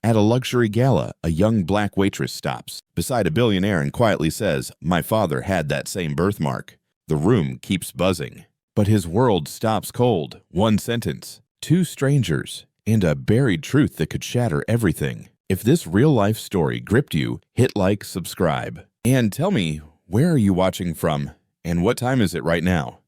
At a luxury gala, a young black waitress stops beside a billionaire and quietly says, "My father had that same birthmark." The room keeps buzzing. But his world stops cold. One sentence, two strangers, and a buried truth that could shatter everything. If this real-life story gripped you, hit like, subscribe. And tell me, where are you watching from, and what time is it right now?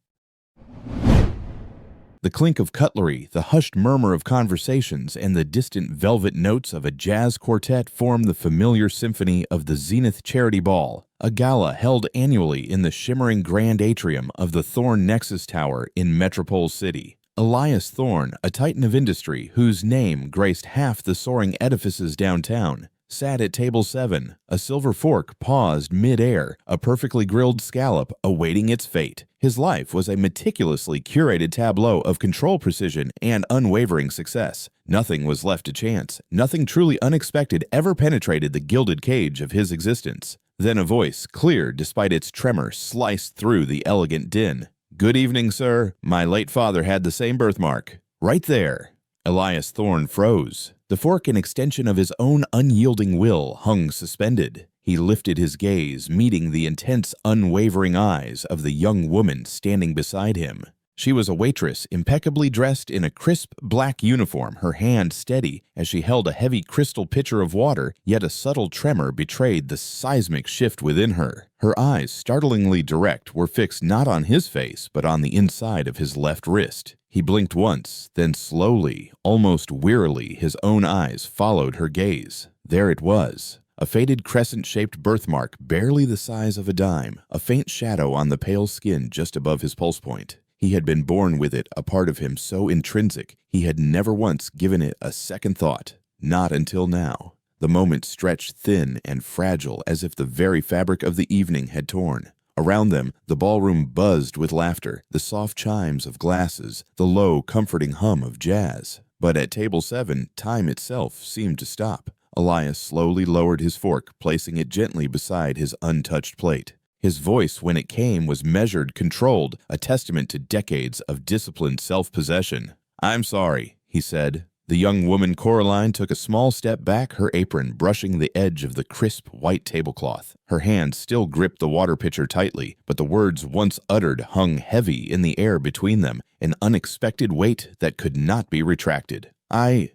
The clink of cutlery, the hushed murmur of conversations, and the distant velvet notes of a jazz quartet form the familiar symphony of the Zenith Charity Ball, a gala held annually in the shimmering grand atrium of the Thorn Nexus Tower in Metropole City. Elias Thorn, a titan of industry whose name graced half the soaring edifices downtown, sat at table 7, a silver fork paused mid-air, a perfectly grilled scallop awaiting its fate. His life was a meticulously curated tableau of control precision and unwavering success. Nothing was left to chance. Nothing truly unexpected ever penetrated the gilded cage of his existence. Then a voice, clear despite its tremor, sliced through the elegant din. "Good evening, sir. My late father had the same birthmark. Right there." Elias Thorn froze. The fork, an extension of his own unyielding will, hung suspended. He lifted his gaze, meeting the intense, unwavering eyes of the young woman standing beside him. She was a waitress, impeccably dressed in a crisp black uniform, her hand steady as she held a heavy crystal pitcher of water, yet a subtle tremor betrayed the seismic shift within her. Her eyes, startlingly direct, were fixed not on his face, but on the inside of his left wrist. He blinked once, then slowly, almost wearily, his own eyes followed her gaze. There it was. A faded crescent-shaped birthmark barely the size of a dime, a faint shadow on the pale skin just above his pulse point. He had been born with it, a part of him so intrinsic, he had never once given it a second thought. Not until now. The moment stretched thin and fragile as if the very fabric of the evening had torn. Around them, the ballroom buzzed with laughter, the soft chimes of glasses, the low, comforting hum of jazz. But at table 7, time itself seemed to stop. Elias slowly lowered his fork, placing it gently beside his untouched plate. His voice, when it came, was measured, controlled, a testament to decades of disciplined self-possession. "I'm sorry," he said. The young woman Coraline took a small step back, her apron brushing the edge of the crisp white tablecloth. Her hand still gripped the water pitcher tightly, but the words once uttered hung heavy in the air between them, an unexpected weight that could not be retracted. I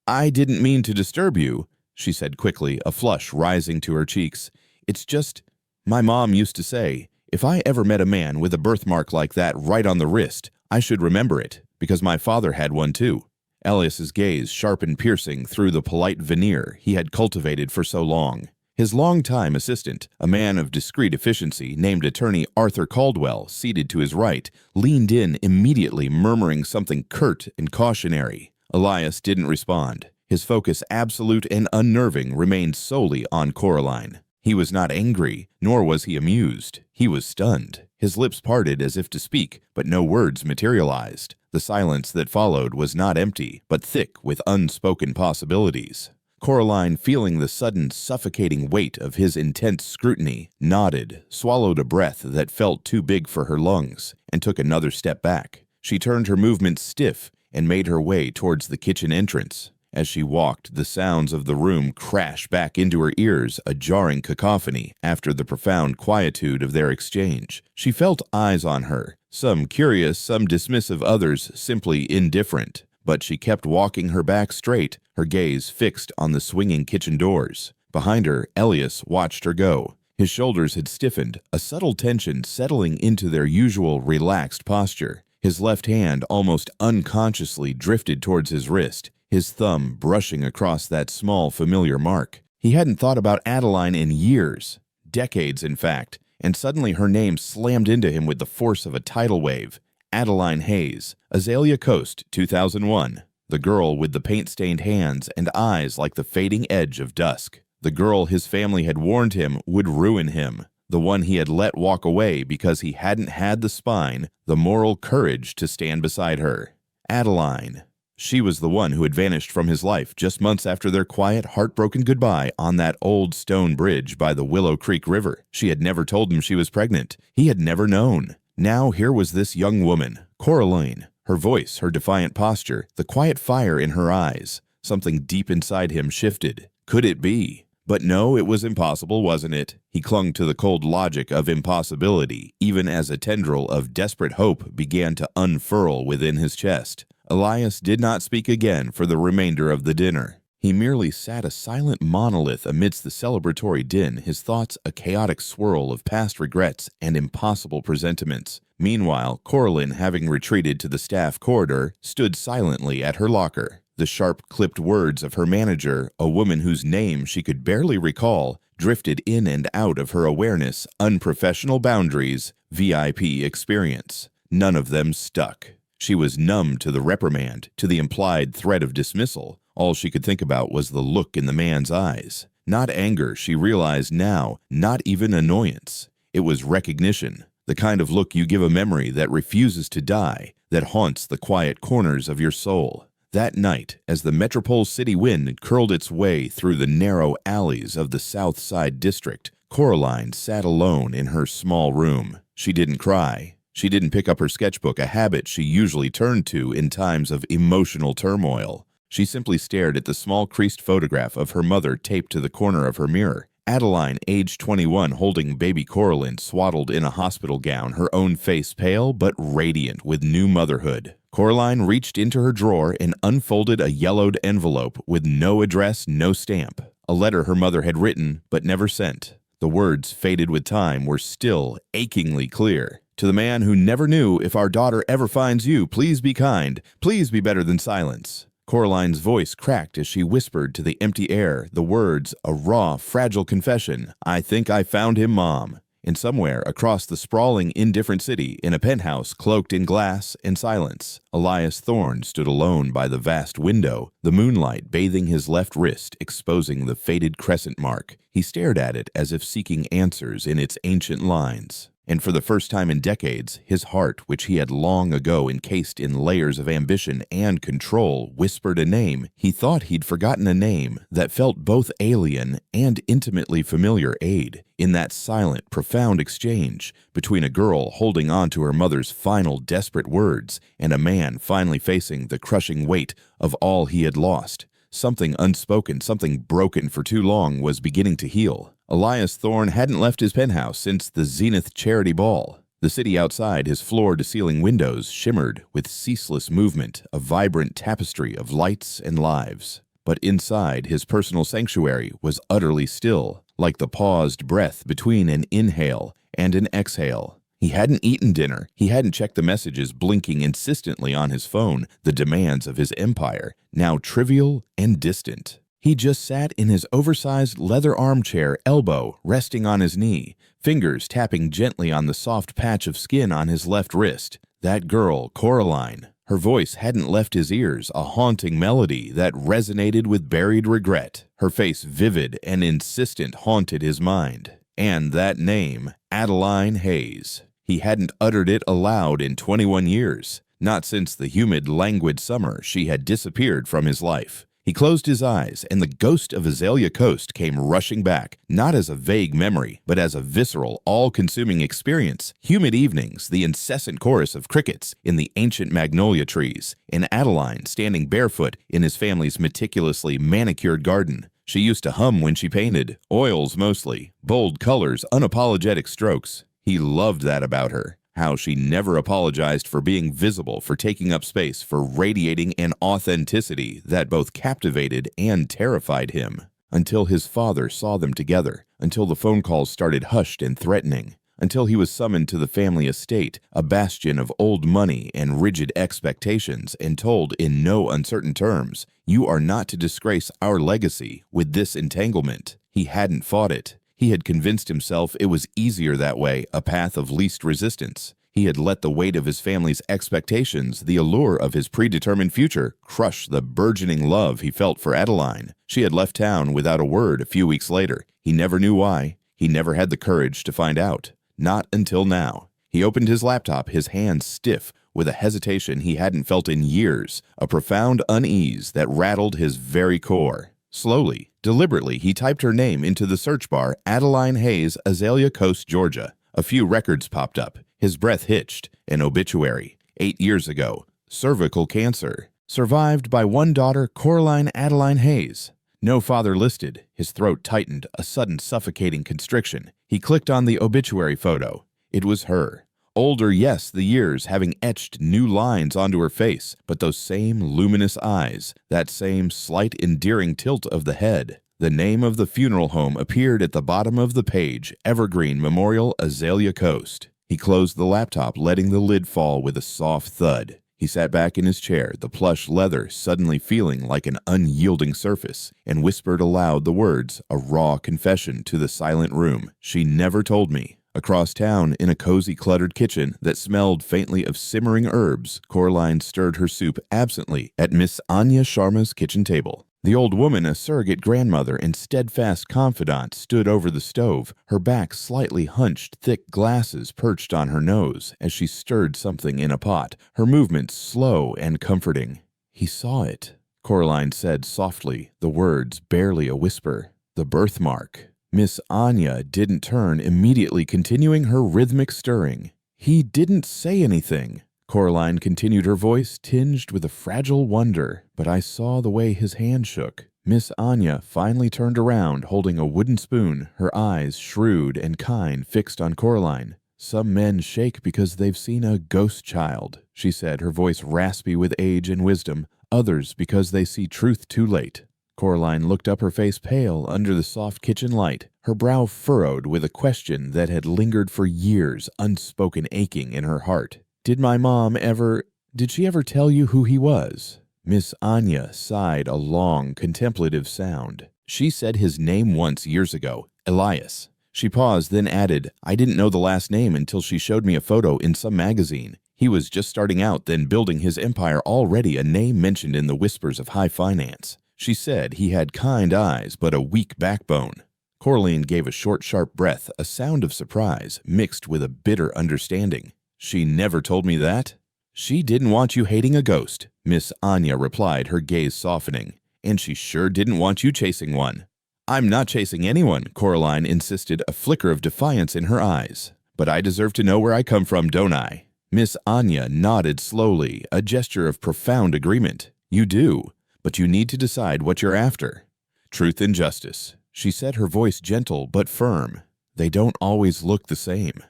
didn't mean to disturb you," she said quickly, a flush rising to her cheeks. "It's just, my mom used to say, if I ever met a man with a birthmark like that right on the wrist, I should remember it, because my father had one too." Elias's gaze sharp and piercing through the polite veneer he had cultivated for so long. His longtime assistant, a man of discreet efficiency named attorney Arthur Caldwell, seated to his right, leaned in immediately, murmuring something curt and cautionary. Elias didn't respond. His focus, absolute and unnerving, remained solely on Coraline. He was not angry, nor was he amused. He was stunned. His lips parted as if to speak, but no words materialized. The silence that followed was not empty, but thick with unspoken possibilities. Coraline, feeling the sudden suffocating weight of his intense scrutiny, nodded, swallowed a breath that felt too big for her lungs, and took another step back. She turned her movements stiff and made her way towards the kitchen entrance. As she walked, the sounds of the room crashed back into her ears, a jarring cacophony after the profound quietude of their exchange. She felt eyes on her, some curious, some dismissive, others simply indifferent. But she kept walking, her back straight, her gaze fixed on the swinging kitchen doors. Behind her, Elias watched her go. His shoulders had stiffened, a subtle tension settling into their usual relaxed posture. His left hand almost unconsciously drifted towards his wrist, his thumb brushing across that small, familiar mark. He hadn't thought about Adeline in years, decades in fact, and suddenly her name slammed into him with the force of a tidal wave. Adeline Hayes, Azalea Coast, 2001. The girl with the paint-stained hands and eyes like the fading edge of dusk. The girl his family had warned him would ruin him. The one he had let walk away because he hadn't had the spine, the moral courage to stand beside her. Adeline. She was the one who had vanished from his life just months after their quiet, heartbroken goodbye on that old stone bridge by the Willow Creek River. She had never told him she was pregnant. He had never known. Now here was this young woman, Coraline, her voice, her defiant posture, the quiet fire in her eyes. Something deep inside him shifted. Could it be? But no, it was impossible, wasn't it? He clung to the cold logic of impossibility, even as a tendril of desperate hope began to unfurl within his chest. Elias did not speak again for the remainder of the dinner. He merely sat a silent monolith amidst the celebratory din, his thoughts a chaotic swirl of past regrets and impossible presentiments. Meanwhile, Coraline, having retreated to the staff corridor, stood silently at her locker. The sharp-clipped words of her manager, a woman whose name she could barely recall, drifted in and out of her awareness, unprofessional boundaries, VIP experience. None of them stuck. She was numb to the reprimand, to the implied threat of dismissal. All she could think about was the look in the man's eyes. Not anger, she realized now, not even annoyance. It was recognition, the kind of look you give a memory that refuses to die, that haunts the quiet corners of your soul. That night, as the metropole city wind curled its way through the narrow alleys of the South Side district, Coraline sat alone in her small room. She didn't cry. She didn't pick up her sketchbook, a habit she usually turned to in times of emotional turmoil. She simply stared at the small creased photograph of her mother taped to the corner of her mirror. Adeline, age 21, holding baby Coraline swaddled in a hospital gown, her own face pale but radiant with new motherhood. Coraline reached into her drawer and unfolded a yellowed envelope with no address, no stamp. A letter her mother had written but never sent. The words, faded with time, were still achingly clear. To the man who never knew, if our daughter ever finds you, please be kind. Please be better than silence. Coraline's voice cracked as she whispered to the empty air the words, a raw, fragile confession. I think I found him, Mom. And somewhere across the sprawling, indifferent city, in a penthouse cloaked in glass and silence, Elias Thorne stood alone by the vast window, the moonlight bathing his left wrist, exposing the faded crescent mark. He stared at it as if seeking answers in its ancient lines. And for the first time in decades, his heart, which he had long ago encased in layers of ambition and control, whispered a name. He thought he'd forgotten a name that felt both alien and intimately familiar aid. In that silent, profound exchange between a girl holding on to her mother's final desperate words and a man finally facing the crushing weight of all he had lost. Something unspoken, something broken for too long was beginning to heal. Elias Thorne hadn't left his penthouse since the Zenith Charity Ball. The city outside his floor-to-ceiling windows shimmered with ceaseless movement, a vibrant tapestry of lights and lives. But inside his personal sanctuary was utterly still, like the paused breath between an inhale and an exhale. He hadn't eaten dinner. He hadn't checked the messages blinking insistently on his phone, the demands of his empire, now trivial and distant. He just sat in his oversized leather armchair, elbow resting on his knee, fingers tapping gently on the soft patch of skin on his left wrist. That girl, Coraline. Her voice hadn't left his ears, a haunting melody that resonated with buried regret. Her face, vivid and insistent, haunted his mind. And that name, Adeline Hayes. He hadn't uttered it aloud in 21 years, not since the humid, languid summer she had disappeared from his life. He closed his eyes, and the ghost of Azalea Coast came rushing back, not as a vague memory, but as a visceral, all-consuming experience. Humid evenings, the incessant chorus of crickets in the ancient magnolia trees, and Adeline standing barefoot in his family's meticulously manicured garden. She used to hum when she painted, oils mostly, bold colors, unapologetic strokes. He loved that about her. How she never apologized for being visible, for taking up space, for radiating an authenticity that both captivated and terrified him. Until his father saw them together, until the phone calls started hushed and threatening, until he was summoned to the family estate, a bastion of old money and rigid expectations, and told in no uncertain terms, "You are not to disgrace our legacy with this entanglement." He hadn't fought it. He had convinced himself it was easier that way, a path of least resistance. He had let the weight of his family's expectations, the allure of his predetermined future, crush the burgeoning love he felt for Adeline. She had left town without a word a few weeks later. He never knew why. He never had the courage to find out. Not until now. He opened his laptop, his hands stiff with a hesitation he hadn't felt in years, a profound unease that rattled his very core. Slowly, deliberately, he typed her name into the search bar, Adeline Hayes, Azalea Coast, Georgia. A few records popped up. His breath hitched. An obituary. 8 years ago. Cervical cancer. Survived by one daughter, Coraline Adeline Hayes. No father listed. His throat tightened, a sudden suffocating constriction. He clicked on the obituary photo. It was her. Older, yes, the years having etched new lines onto her face, but those same luminous eyes, that same slight endearing tilt of the head. The name of the funeral home appeared at the bottom of the page, Evergreen Memorial, Azalea Coast. He closed the laptop, letting the lid fall with a soft thud. He sat back in his chair, the plush leather suddenly feeling like an unyielding surface, and whispered aloud the words, a raw confession to the silent room. She never told me. Across town, in a cozy, cluttered kitchen that smelled faintly of simmering herbs, Coraline stirred her soup absently at Miss Anya Sharma's kitchen table. The old woman, a surrogate grandmother and steadfast confidant, stood over the stove, her back slightly hunched, thick glasses perched on her nose as she stirred something in a pot, her movements slow and comforting. "He saw it," Coraline said softly, the words barely a whisper. "The birthmark." Miss Anya didn't turn, immediately continuing her rhythmic stirring. "He didn't say anything," Coraline continued, her voice tinged with a fragile wonder, "but I saw the way his hand shook." Miss Anya finally turned around, holding a wooden spoon, her eyes, shrewd and kind, fixed on Coraline. "Some men shake because they've seen a ghost child," she said, her voice raspy with age and wisdom. "Others because they see truth too late." Coraline looked up, her face pale under the soft kitchen light, her brow furrowed with a question that had lingered for years, unspoken, aching in her heart. Did she ever tell you who he was?" Miss Anya sighed a long, contemplative sound. "She said his name once years ago, Elias." She paused, then added, "I didn't know the last name until she showed me a photo in some magazine. He was just starting out, then building his empire, already a name mentioned in the whispers of high finance. She said he had kind eyes, but a weak backbone." Coraline gave a short, sharp breath, a sound of surprise, mixed with a bitter understanding. "She never told me that?" "She didn't want you hating a ghost," Miss Anya replied, her gaze softening. "And she sure didn't want you chasing one." "I'm not chasing anyone," Coraline insisted, a flicker of defiance in her eyes. "But I deserve to know where I come from, don't I?" Miss Anya nodded slowly, a gesture of profound agreement. "You do. But you need to decide what you're after." "Truth and justice," she said, her voice gentle but firm. "They don't always look the same."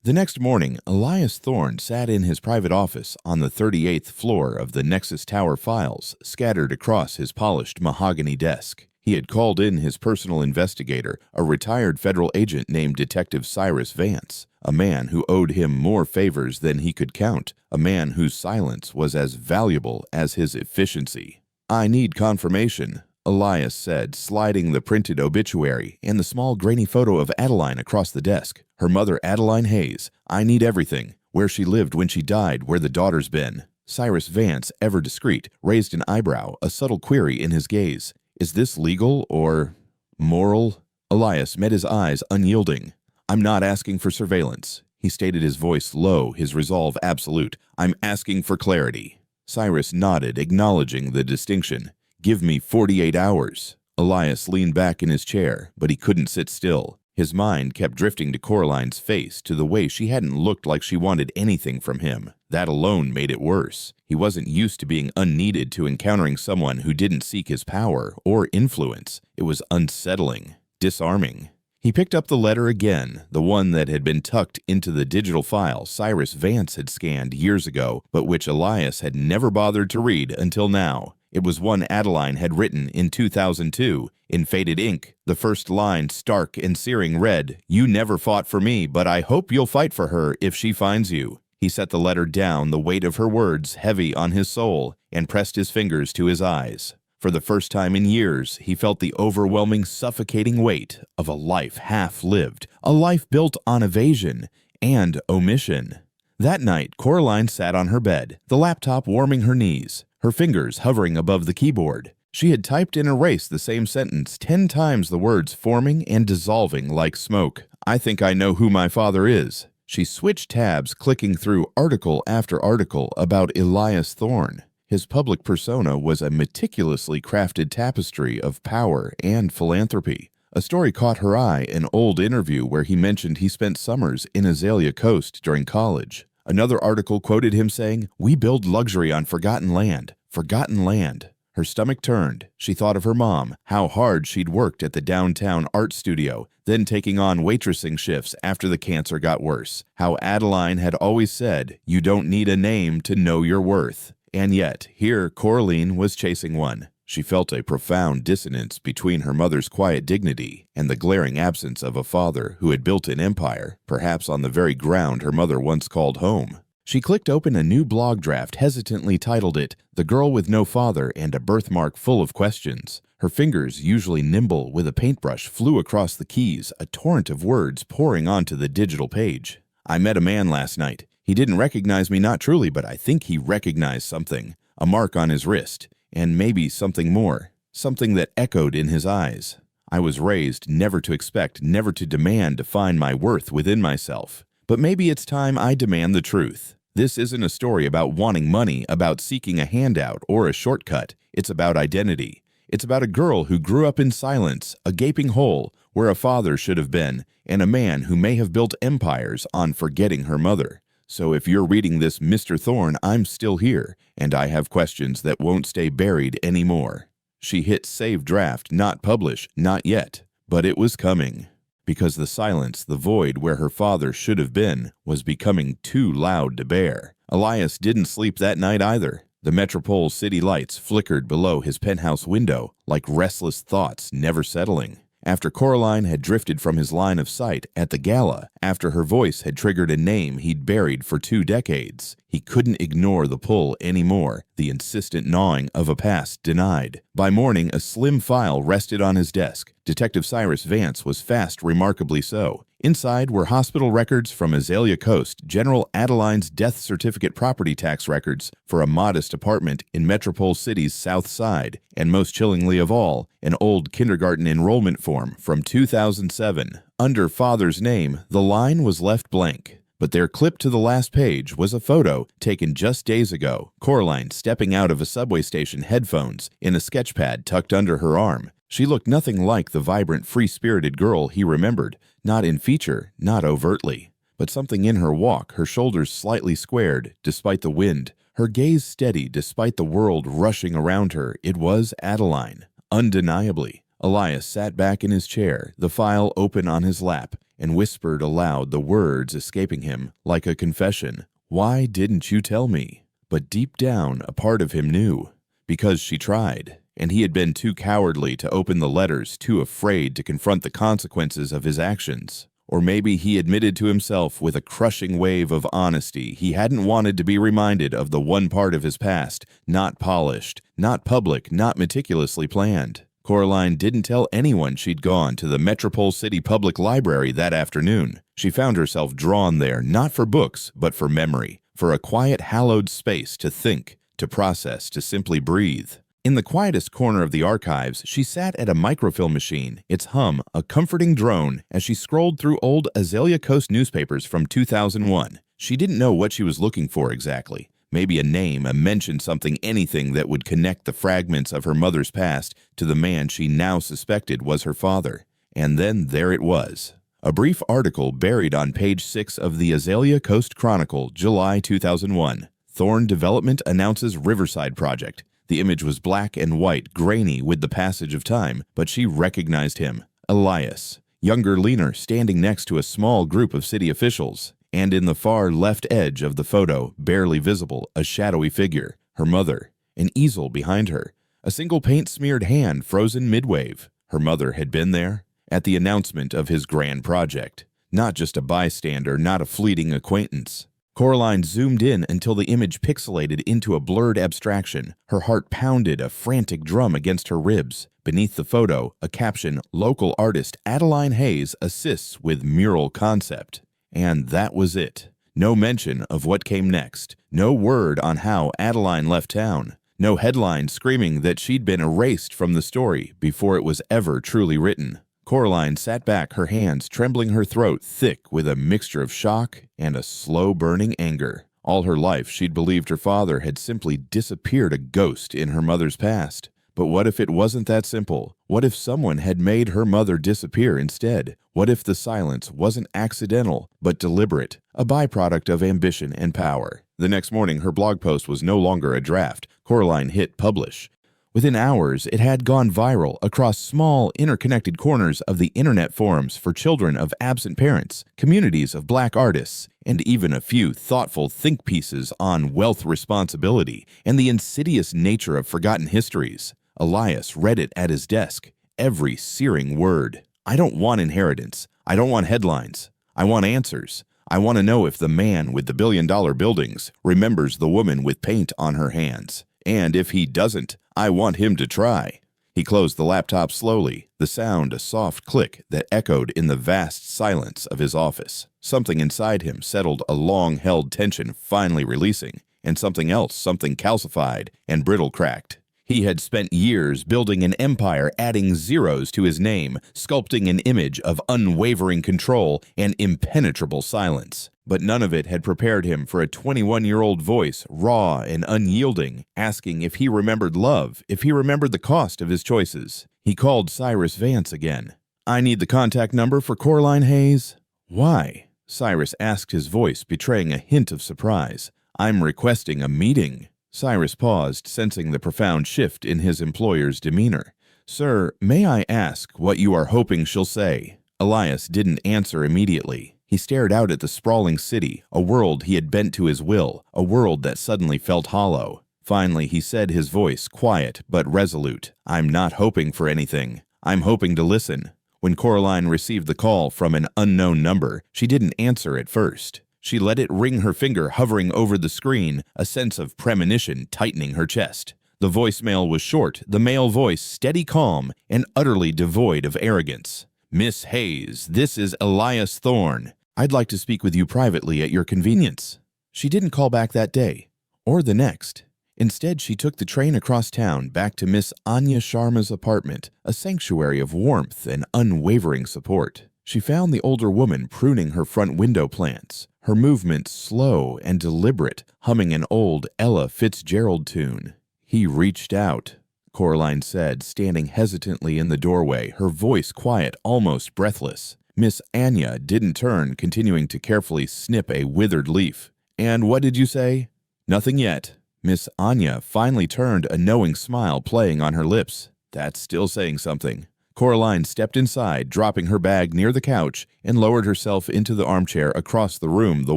The next morning, Elias Thorne sat in his private office on the 38th floor of the Nexus Tower, files scattered across his polished mahogany desk. He had called in his personal investigator, a retired federal agent named Detective Cyrus Vance, a man who owed him more favors than he could count, a man whose silence was as valuable as his efficiency. "I need confirmation," Elias said, sliding the printed obituary and the small grainy photo of Adeline across the desk. "Her mother, Adeline Hayes. I need everything. Where she lived when she died, where the daughter's been." Cyrus Vance, ever discreet, raised an eyebrow, a subtle query in his gaze. "Is this legal or moral?" Elias met his eyes, unyielding. "I'm not asking for surveillance," he stated, his voice low, his resolve absolute. "I'm asking for clarity." Cyrus nodded, acknowledging the distinction. "Give me 48 hours." Elias leaned back in his chair, but he couldn't sit still. His mind kept drifting to Coraline's face, to the way she hadn't looked like she wanted anything from him. That alone made it worse. He wasn't used to being unneeded, to encountering someone who didn't seek his power or influence. It was unsettling, disarming. He picked up the letter again, the one that had been tucked into the digital file Cyrus Vance had scanned years ago, but which Elias had never bothered to read until now. It was one Adeline had written in 2002, in faded ink. The first line, stark and searing, read, "You never fought for me, but I hope you'll fight for her if she finds you." He set the letter down, the weight of her words heavy on his soul, and pressed his fingers to his eyes. For the first time in years, he felt the overwhelming, suffocating weight of a life half-lived, a life built on evasion and omission. That night, Coraline sat on her bed, the laptop warming her knees, her fingers hovering above the keyboard. She had typed and erased the same sentence 10 times, the words forming and dissolving like smoke. "I think I know who my father is." She switched tabs, clicking through article after article about Elias Thorne. His public persona was a meticulously crafted tapestry of power and philanthropy. A story caught her eye, an old interview where he mentioned he spent summers in Azalea Coast during college. Another article quoted him saying, "We build luxury on forgotten land, Forgotten land. Her stomach turned. She thought of her mom, how hard she'd worked at the downtown art studio, then taking on waitressing shifts after the cancer got worse. How Adeline had always said, "You don't need a name to know your worth." And yet, here Coraline was chasing one. She felt a profound dissonance between her mother's quiet dignity and the glaring absence of a father who had built an empire, perhaps on the very ground her mother once called home. She clicked open a new blog draft, hesitantly titled it, "The Girl with No Father and a Birthmark Full of Questions." Her fingers, usually nimble with a paintbrush, flew across the keys, a torrent of words pouring onto the digital page. "I met a man last night. He didn't recognize me, not truly, but I think he recognized something. A mark on his wrist, and maybe something more, something that echoed in his eyes. I was raised never to expect, never to demand to find my worth within myself. But maybe it's time I demand the truth. This isn't a story about wanting money, about seeking a handout or a shortcut. It's about identity. It's about a girl who grew up in silence, a gaping hole where a father should have been, and a man who may have built empires on forgetting her mother. So if you're reading this, Mr. Thorne, I'm still here, and I have questions that won't stay buried anymore." She hit save draft, not publish, not yet, but it was coming. Because the silence, the void where her father should have been, was becoming too loud to bear. Elias didn't sleep that night either. The metropole city lights flickered below his penthouse window like restless thoughts never settling. After Coraline had drifted from his line of sight at the gala, after her voice had triggered a name he'd buried for 2 decades, he couldn't ignore the pull anymore, the insistent gnawing of a past denied. By morning, a slim file rested on his desk. Detective Cyrus Vance was fast, remarkably so. Inside were hospital records from Azalea Coast, General Adeline's death certificate property tax records for a modest apartment in Metropole City's South Side, and most chillingly of all, an old kindergarten enrollment form from 2007. Under father's name, the line was left blank. But there, clipped to the last page, was a photo taken just days ago, Coraline stepping out of a subway station, headphones in a sketchpad tucked under her arm. She looked nothing like the vibrant, free-spirited girl he remembered, not in feature, not overtly. But something in her walk, her shoulders slightly squared despite the wind, her gaze steady despite the world rushing around her, it was Adeline, undeniably. Elias sat back in his chair, the file open on his lap, and whispered aloud, the words escaping him like a confession. "Why didn't you tell me?" But deep down, a part of him knew. Because she tried, and he had been too cowardly to open the letters, too afraid to confront the consequences of his actions. Or maybe he admitted to himself with a crushing wave of honesty he hadn't wanted to be reminded of the one part of his past, not polished, not public, not meticulously planned. Coraline didn't tell anyone she'd gone to the Metropole City Public Library that afternoon. She found herself drawn there not for books, but for memory, for a quiet, hallowed space to think, to process, to simply breathe. In the quietest corner of the archives, she sat at a microfilm machine, its hum a comforting drone, as she scrolled through old Azalea Coast newspapers from 2001. She didn't know what she was looking for exactly. Maybe a name, a mention, something, anything that would connect the fragments of her mother's past to the man she now suspected was her father. And then there it was. A brief article buried on page 6 of the Azalea Coast Chronicle, July 2001. Thorne Development announces Riverside Project. The image was black and white, grainy with the passage of time, but she recognized him. Elias. Younger, leaner, standing next to a small group of city officials. And in the far left edge of the photo, barely visible, a shadowy figure, her mother, an easel behind her, a single paint-smeared hand frozen mid-wave. Her mother had been there at the announcement of his grand project. Not just a bystander, not a fleeting acquaintance. Coraline zoomed in until the image pixelated into a blurred abstraction. Her heart pounded a frantic drum against her ribs. Beneath the photo, a caption, "Local artist Adeline Hayes assists with mural concept." And that was it. No mention of what came next. No word on how Adeline left town. No headline screaming that she'd been erased from the story before it was ever truly written. Coraline sat back, her hands trembling, her throat thick with a mixture of shock and a slow-burning anger. All her life, she'd believed her father had simply disappeared, a ghost in her mother's past. But what if it wasn't that simple? What if someone had made her mother disappear instead? What if the silence wasn't accidental, but deliberate, a byproduct of ambition and power? The next morning, her blog post was no longer a draft. Coraline hit publish. Within hours, it had gone viral across small, interconnected corners of the internet forums for children of absent parents, communities of Black artists, and even a few thoughtful think pieces on wealth responsibility and the insidious nature of forgotten histories. Elias read it at his desk, every searing word. I don't want inheritance. I don't want headlines. I want answers. I want to know if the man with the billion-dollar buildings remembers the woman with paint on her hands. And if he doesn't, I want him to try. He closed the laptop slowly, the sound a soft click that echoed in the vast silence of his office. Something inside him settled a long-held tension finally releasing, and something else, something calcified and brittle cracked. He had spent years building an empire, adding zeros to his name, sculpting an image of unwavering control and impenetrable silence. But none of it had prepared him for a 21-year-old voice, raw and unyielding, asking if he remembered love, if he remembered the cost of his choices. He called Cyrus Vance again. "I need the contact number for Coraline Hayes." "Why?" Cyrus asked, his voice betraying a hint of surprise. "I'm requesting a meeting." Cyrus paused, sensing the profound shift in his employer's demeanor. "Sir, may I ask what you are hoping she'll say?" Elias didn't answer immediately. He stared out at the sprawling city, a world he had bent to his will, a world that suddenly felt hollow. Finally, he said, his voice quiet but resolute, "I'm not hoping for anything. I'm hoping to listen." When Coraline received the call from an unknown number, she didn't answer at first. She let it ring, her finger hovering over the screen, a sense of premonition tightening her chest. The voicemail was short, the male voice steady, calm, and utterly devoid of arrogance. "Miss Hayes, this is Elias Thorne. I'd like to speak with you privately at your convenience." She didn't call back that day, or the next. Instead, she took the train across town back to Miss Anya Sharma's apartment, a sanctuary of warmth and unwavering support. She found the older woman pruning her front window plants, her movements slow and deliberate, humming an old Ella Fitzgerald tune. "He reached out," Coraline said, standing hesitantly in the doorway, her voice quiet, almost breathless. Miss Anya didn't turn, continuing to carefully snip a withered leaf. "And what did you say?" "Nothing yet." Miss Anya finally turned, a knowing smile playing on her lips. "That's still saying something." Coraline stepped inside, dropping her bag near the couch, and lowered herself into the armchair across the room, the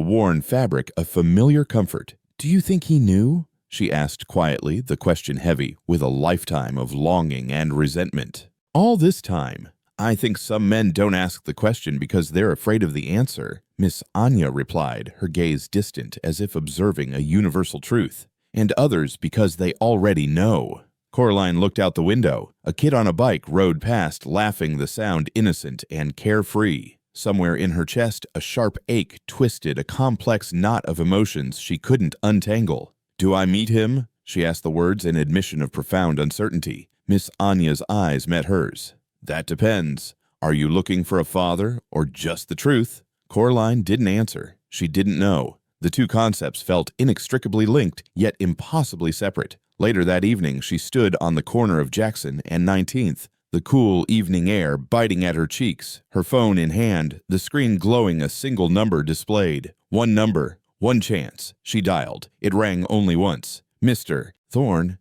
worn fabric of familiar comfort. "Do you think he knew?" she asked quietly, the question heavy with a lifetime of longing and resentment. "All this time?" "I think some men don't ask the question because they're afraid of the answer," Miss Anya replied, her gaze distant as if observing a universal truth. "And others because they already know." Coraline looked out the window. A kid on a bike rode past, laughing, the sound innocent and carefree. Somewhere in her chest, a sharp ache twisted a complex knot of emotions she couldn't untangle. "Do I meet him?" She asked, the words an admission of profound uncertainty. Miss Anya's eyes met hers. "That depends. Are you looking for a father or just the truth?" Coraline didn't answer. She didn't know. The two concepts felt inextricably linked, yet impossibly separate. Later that evening, she stood on the corner of Jackson and 19th, the cool evening air biting at her cheeks, her phone in hand, the screen glowing, a single number displayed. One number, one chance. She dialed. It rang only once. "Mr. Thorne,"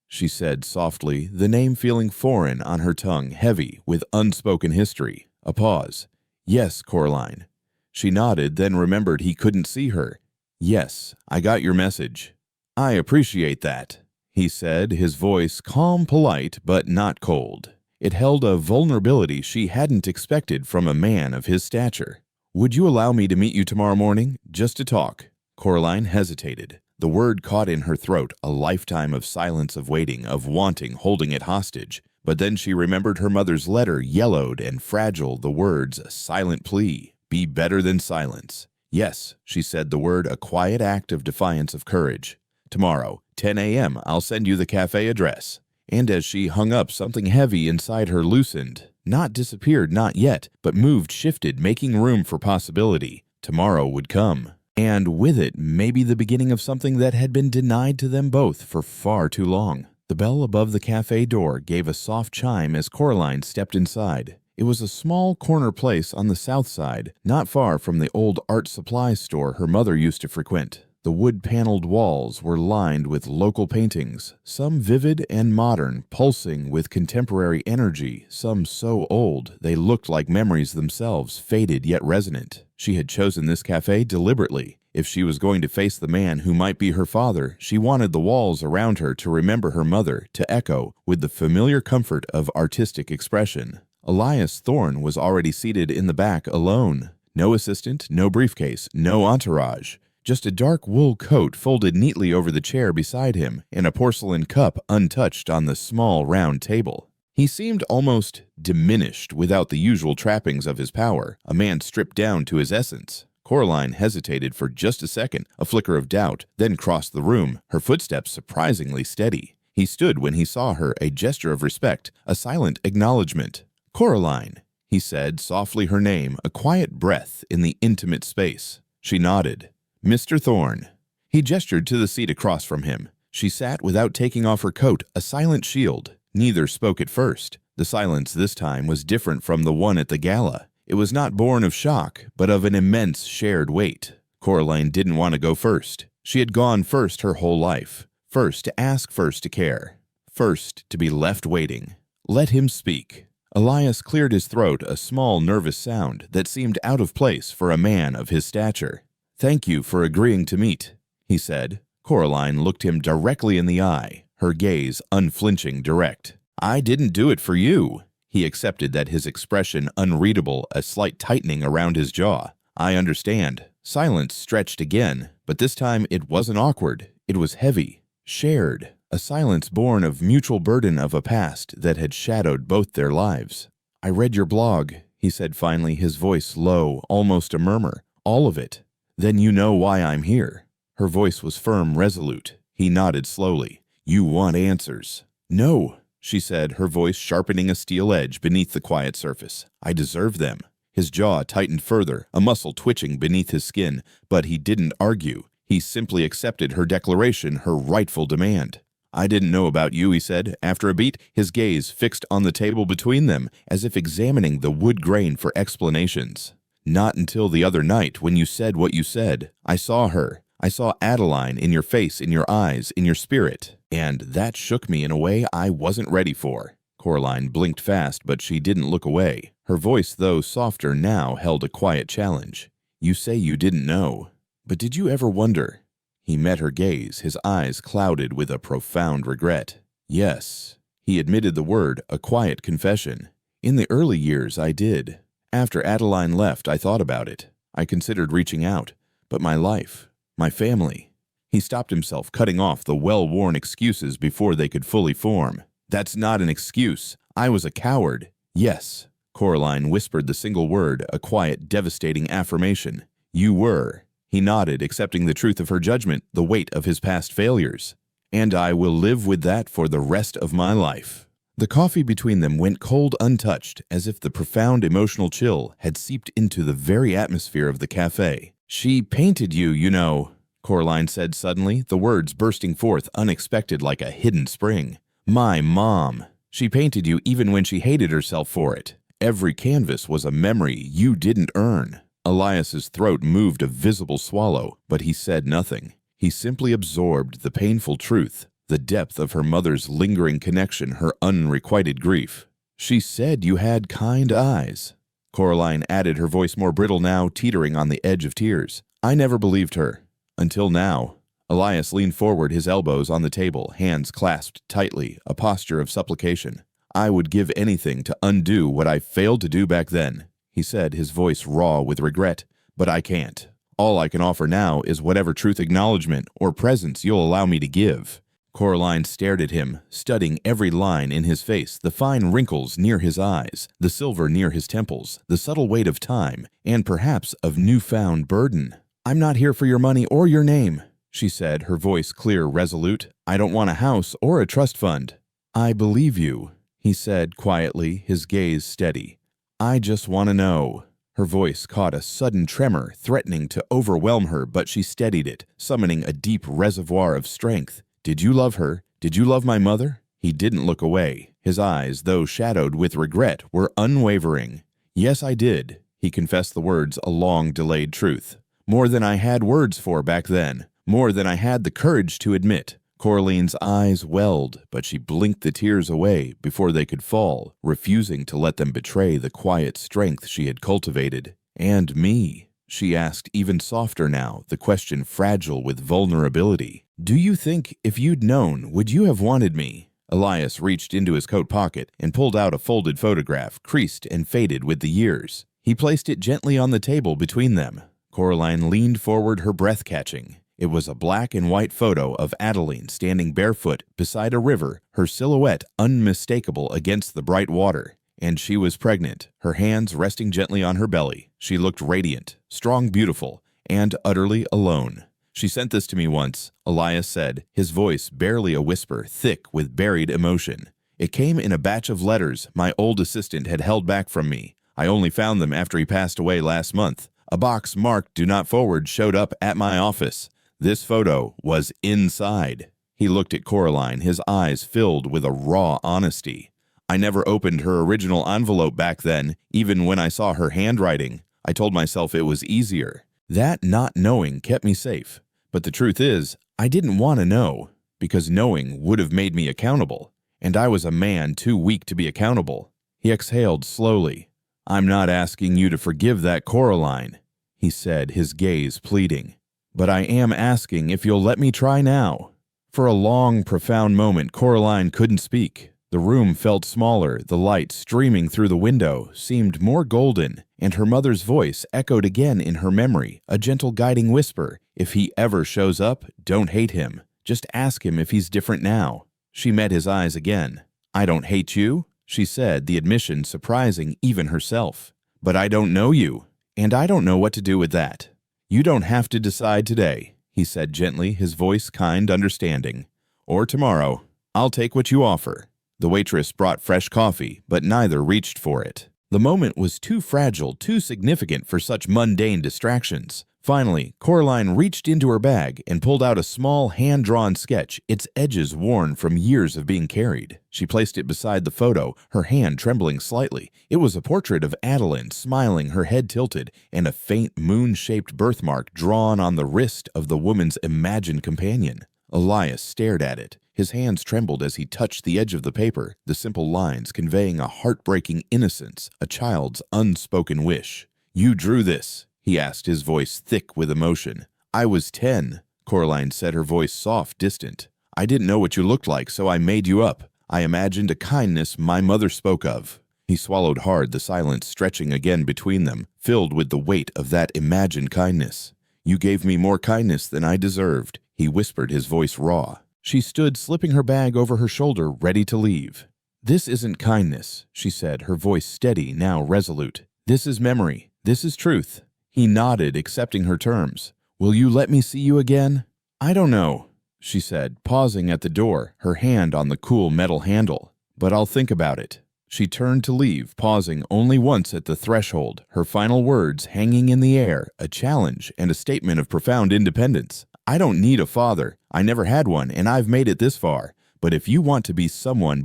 she said softly, the name feeling foreign on her tongue, heavy with unspoken history. A pause. "Yes, Coraline." She nodded, then remembered he couldn't see her. "Yes, I got your message." "I appreciate that," he said, his voice calm, polite, but not cold. It held a vulnerability she hadn't expected from a man of his stature. "Would you allow me to meet you tomorrow morning, just to talk?" Coraline hesitated. The word caught in her throat, a lifetime of silence, of waiting, of wanting, holding it hostage. But then she remembered her mother's letter, yellowed and fragile, the words, a silent plea. Be better than silence. "Yes," she said, the word a quiet act of defiance, of courage. "Tomorrow, 10 a.m., I'll send you the cafe address." And as she hung up, something heavy inside her loosened. Not disappeared, not yet, but moved, shifted, making room for possibility. Tomorrow would come. And with it, maybe the beginning of something that had been denied to them both for far too long. The bell above the cafe door gave a soft chime as Coraline stepped inside. It was a small corner place on the south side, not far from the old art supply store her mother used to frequent. The wood-paneled walls were lined with local paintings, some vivid and modern, pulsing with contemporary energy, some so old they looked like memories themselves, faded yet resonant. She had chosen this cafe deliberately. If she was going to face the man who might be her father, she wanted the walls around her to remember her mother, to echo with the familiar comfort of artistic expression. Elias Thorne was already seated in the back alone. No assistant, no briefcase, no entourage. Just a dark wool coat folded neatly over the chair beside him, and a porcelain cup untouched on the small round table. He seemed almost diminished without the usual trappings of his power, a man stripped down to his essence. Coraline hesitated for just a second, a flicker of doubt, then crossed the room, her footsteps surprisingly steady. He stood when he saw her, a gesture of respect, a silent acknowledgement. "Coraline," he said, softly her name, a quiet breath in the intimate space. She nodded. "Mr. Thorne." He gestured to the seat across from him. She sat without taking off her coat, a silent shield. Neither spoke at first. The silence this time was different from the one at the gala. It was not born of shock, but of an immense shared weight. Coraline didn't want to go first. She had gone first her whole life. First to ask, first to care. First to be left waiting. Let him speak. Elias cleared his throat, a small nervous sound that seemed out of place for a man of his stature. "Thank you for agreeing to meet," he said. Coraline looked him directly in the eye, her gaze unflinching, direct. "I didn't do it for you." He accepted that, his expression unreadable, a slight tightening around his jaw. "I understand." Silence stretched again, but this time it wasn't awkward. It was heavy, shared, a silence born of mutual burden of a past that had shadowed both their lives. "I read your blog," he said finally, his voice low, almost a murmur. "All of it. Then you know why I'm here." Her voice was firm, resolute. He nodded slowly. "You want answers." "No," she said, her voice sharpening a steel edge beneath the quiet surface. "I deserve them." His jaw tightened further, a muscle twitching beneath his skin, but he didn't argue. He simply accepted her declaration, her rightful demand. "I didn't know about you," he said. After a beat, his gaze fixed on the table between them, as if examining the wood grain for explanations. "Not until the other night, when you said what you said. I saw her. I saw Adeline in your face, in your eyes, in your spirit. And that shook me in a way I wasn't ready for." Coraline blinked fast, but she didn't look away. Her voice, though softer now, held a quiet challenge. "You say you didn't know. But did you ever wonder?" He met her gaze, his eyes clouded with a profound regret. "Yes." He admitted the word, a quiet confession. "In the early years, I did. After Adeline left, I thought about it. I considered reaching out. But my life, my family." He stopped himself, cutting off the well-worn excuses before they could fully form. "That's not an excuse. I was a coward." "Yes." Coraline whispered the single word, a quiet, devastating affirmation. "You were." He nodded, accepting the truth of her judgment, the weight of his past failures. "And I will live with that for the rest of my life." The coffee between them went cold untouched, as if the profound emotional chill had seeped into the very atmosphere of the cafe. "She painted you, you know," Coraline said suddenly, the words bursting forth unexpected like a hidden spring. "My mom. She painted you even when she hated herself for it. Every canvas was a memory you didn't earn." Elias's throat moved a visible swallow, but he said nothing. He simply absorbed the painful truth, the depth of her mother's lingering connection, her unrequited grief. "She said you had kind eyes." Coraline added, her voice more brittle now, teetering on the edge of tears. "I never believed her. Until now." Elias leaned forward, his elbows on the table, hands clasped tightly, a posture of supplication. "I would give anything to undo what I failed to do back then," he said, his voice raw with regret. "But I can't. All I can offer now is whatever truth, acknowledgement, or presence you'll allow me to give." Coraline stared at him, studying every line in his face, the fine wrinkles near his eyes, the silver near his temples, the subtle weight of time, and perhaps of newfound burden. "I'm not here for your money or your name," she said, her voice clear, resolute. "I don't want a house or a trust fund." "I believe you," he said quietly, his gaze steady. "I just want to know." Her voice caught a sudden tremor, threatening to overwhelm her, but she steadied it, summoning a deep reservoir of strength. "Did you love her? Did you love my mother?" He didn't look away. His eyes, though shadowed with regret, were unwavering. "Yes, I did." He confessed the words, a long-delayed truth. "More than I had words for back then. More than I had the courage to admit. Coraline's eyes welled, but she blinked the tears away before they could fall, refusing to let them betray the quiet strength she had cultivated. "And me?" she asked, even softer now, the question fragile with vulnerability. "Do you think, if you'd known, would you have wanted me?" Elias reached into his coat pocket and pulled out a folded photograph, creased and faded with the years. He placed it gently on the table between them. Coraline leaned forward, her breath catching. It was a black and white photo of Adeline standing barefoot beside a river, her silhouette unmistakable against the bright water. And she was pregnant, her hands resting gently on her belly. She looked radiant, strong, beautiful, and utterly alone. "She sent this to me once," Elias said, his voice barely a whisper, thick with buried emotion. "It came in a batch of letters my old assistant had held back from me. I only found them after he passed away last month. A box marked 'Do Not Forward' showed up at my office. This photo was inside." He looked at Coraline, his eyes filled with a raw honesty. "I never opened her original envelope back then, even when I saw her handwriting. I told myself it was easier. That not knowing kept me safe. But the truth is, I didn't want to know, because knowing would have made me accountable. And I was a man too weak to be accountable." He exhaled slowly. "I'm not asking you to forgive that Coraline," he said, his gaze pleading. "But I am asking if you'll let me try now." For a long, profound moment, Coraline couldn't speak. The room felt smaller, the light streaming through the window seemed more golden, and her mother's voice echoed again in her memory, a gentle guiding whisper. "If he ever shows up, don't hate him. Just ask him if he's different now." She met his eyes again. "I don't hate you," she said, the admission surprising even herself. "But I don't know you, and I don't know what to do with that." "You don't have to decide today," he said gently, his voice kind, understanding. "Or tomorrow. I'll take what you offer." The waitress brought fresh coffee, but neither reached for it. The moment was too fragile, too significant for such mundane distractions. Finally, Coraline reached into her bag and pulled out a small hand-drawn sketch, its edges worn from years of being carried. She placed it beside the photo, her hand trembling slightly. It was a portrait of Adeline, smiling, her head tilted, and a faint moon-shaped birthmark drawn on the wrist of the woman's imagined companion. Elias stared at it. His hands trembled as he touched the edge of the paper, the simple lines conveying a heartbreaking innocence, a child's unspoken wish. "You drew this?" he asked, his voice thick with emotion. "I was 10, Coraline said, her voice soft, distant. "I didn't know what you looked like, so I made you up. I imagined a kindness my mother spoke of." He swallowed hard, the silence stretching again between them, filled with the weight of that imagined kindness. "You gave me more kindness than I deserved," he whispered, his voice raw. She stood, slipping her bag over her shoulder, ready to leave. "This isn't kindness," she said, her voice steady, now resolute. "This is memory. This is truth." He nodded, accepting her terms. "Will you let me see you again?" "I don't know," she said, pausing at the door, her hand on the cool metal handle. "But I'll think about it." She turned to leave, pausing only once at the threshold, her final words hanging in the air, a challenge and a statement of profound independence. "I don't need a father. I never had one, and I've made it this far. But if you want to be someone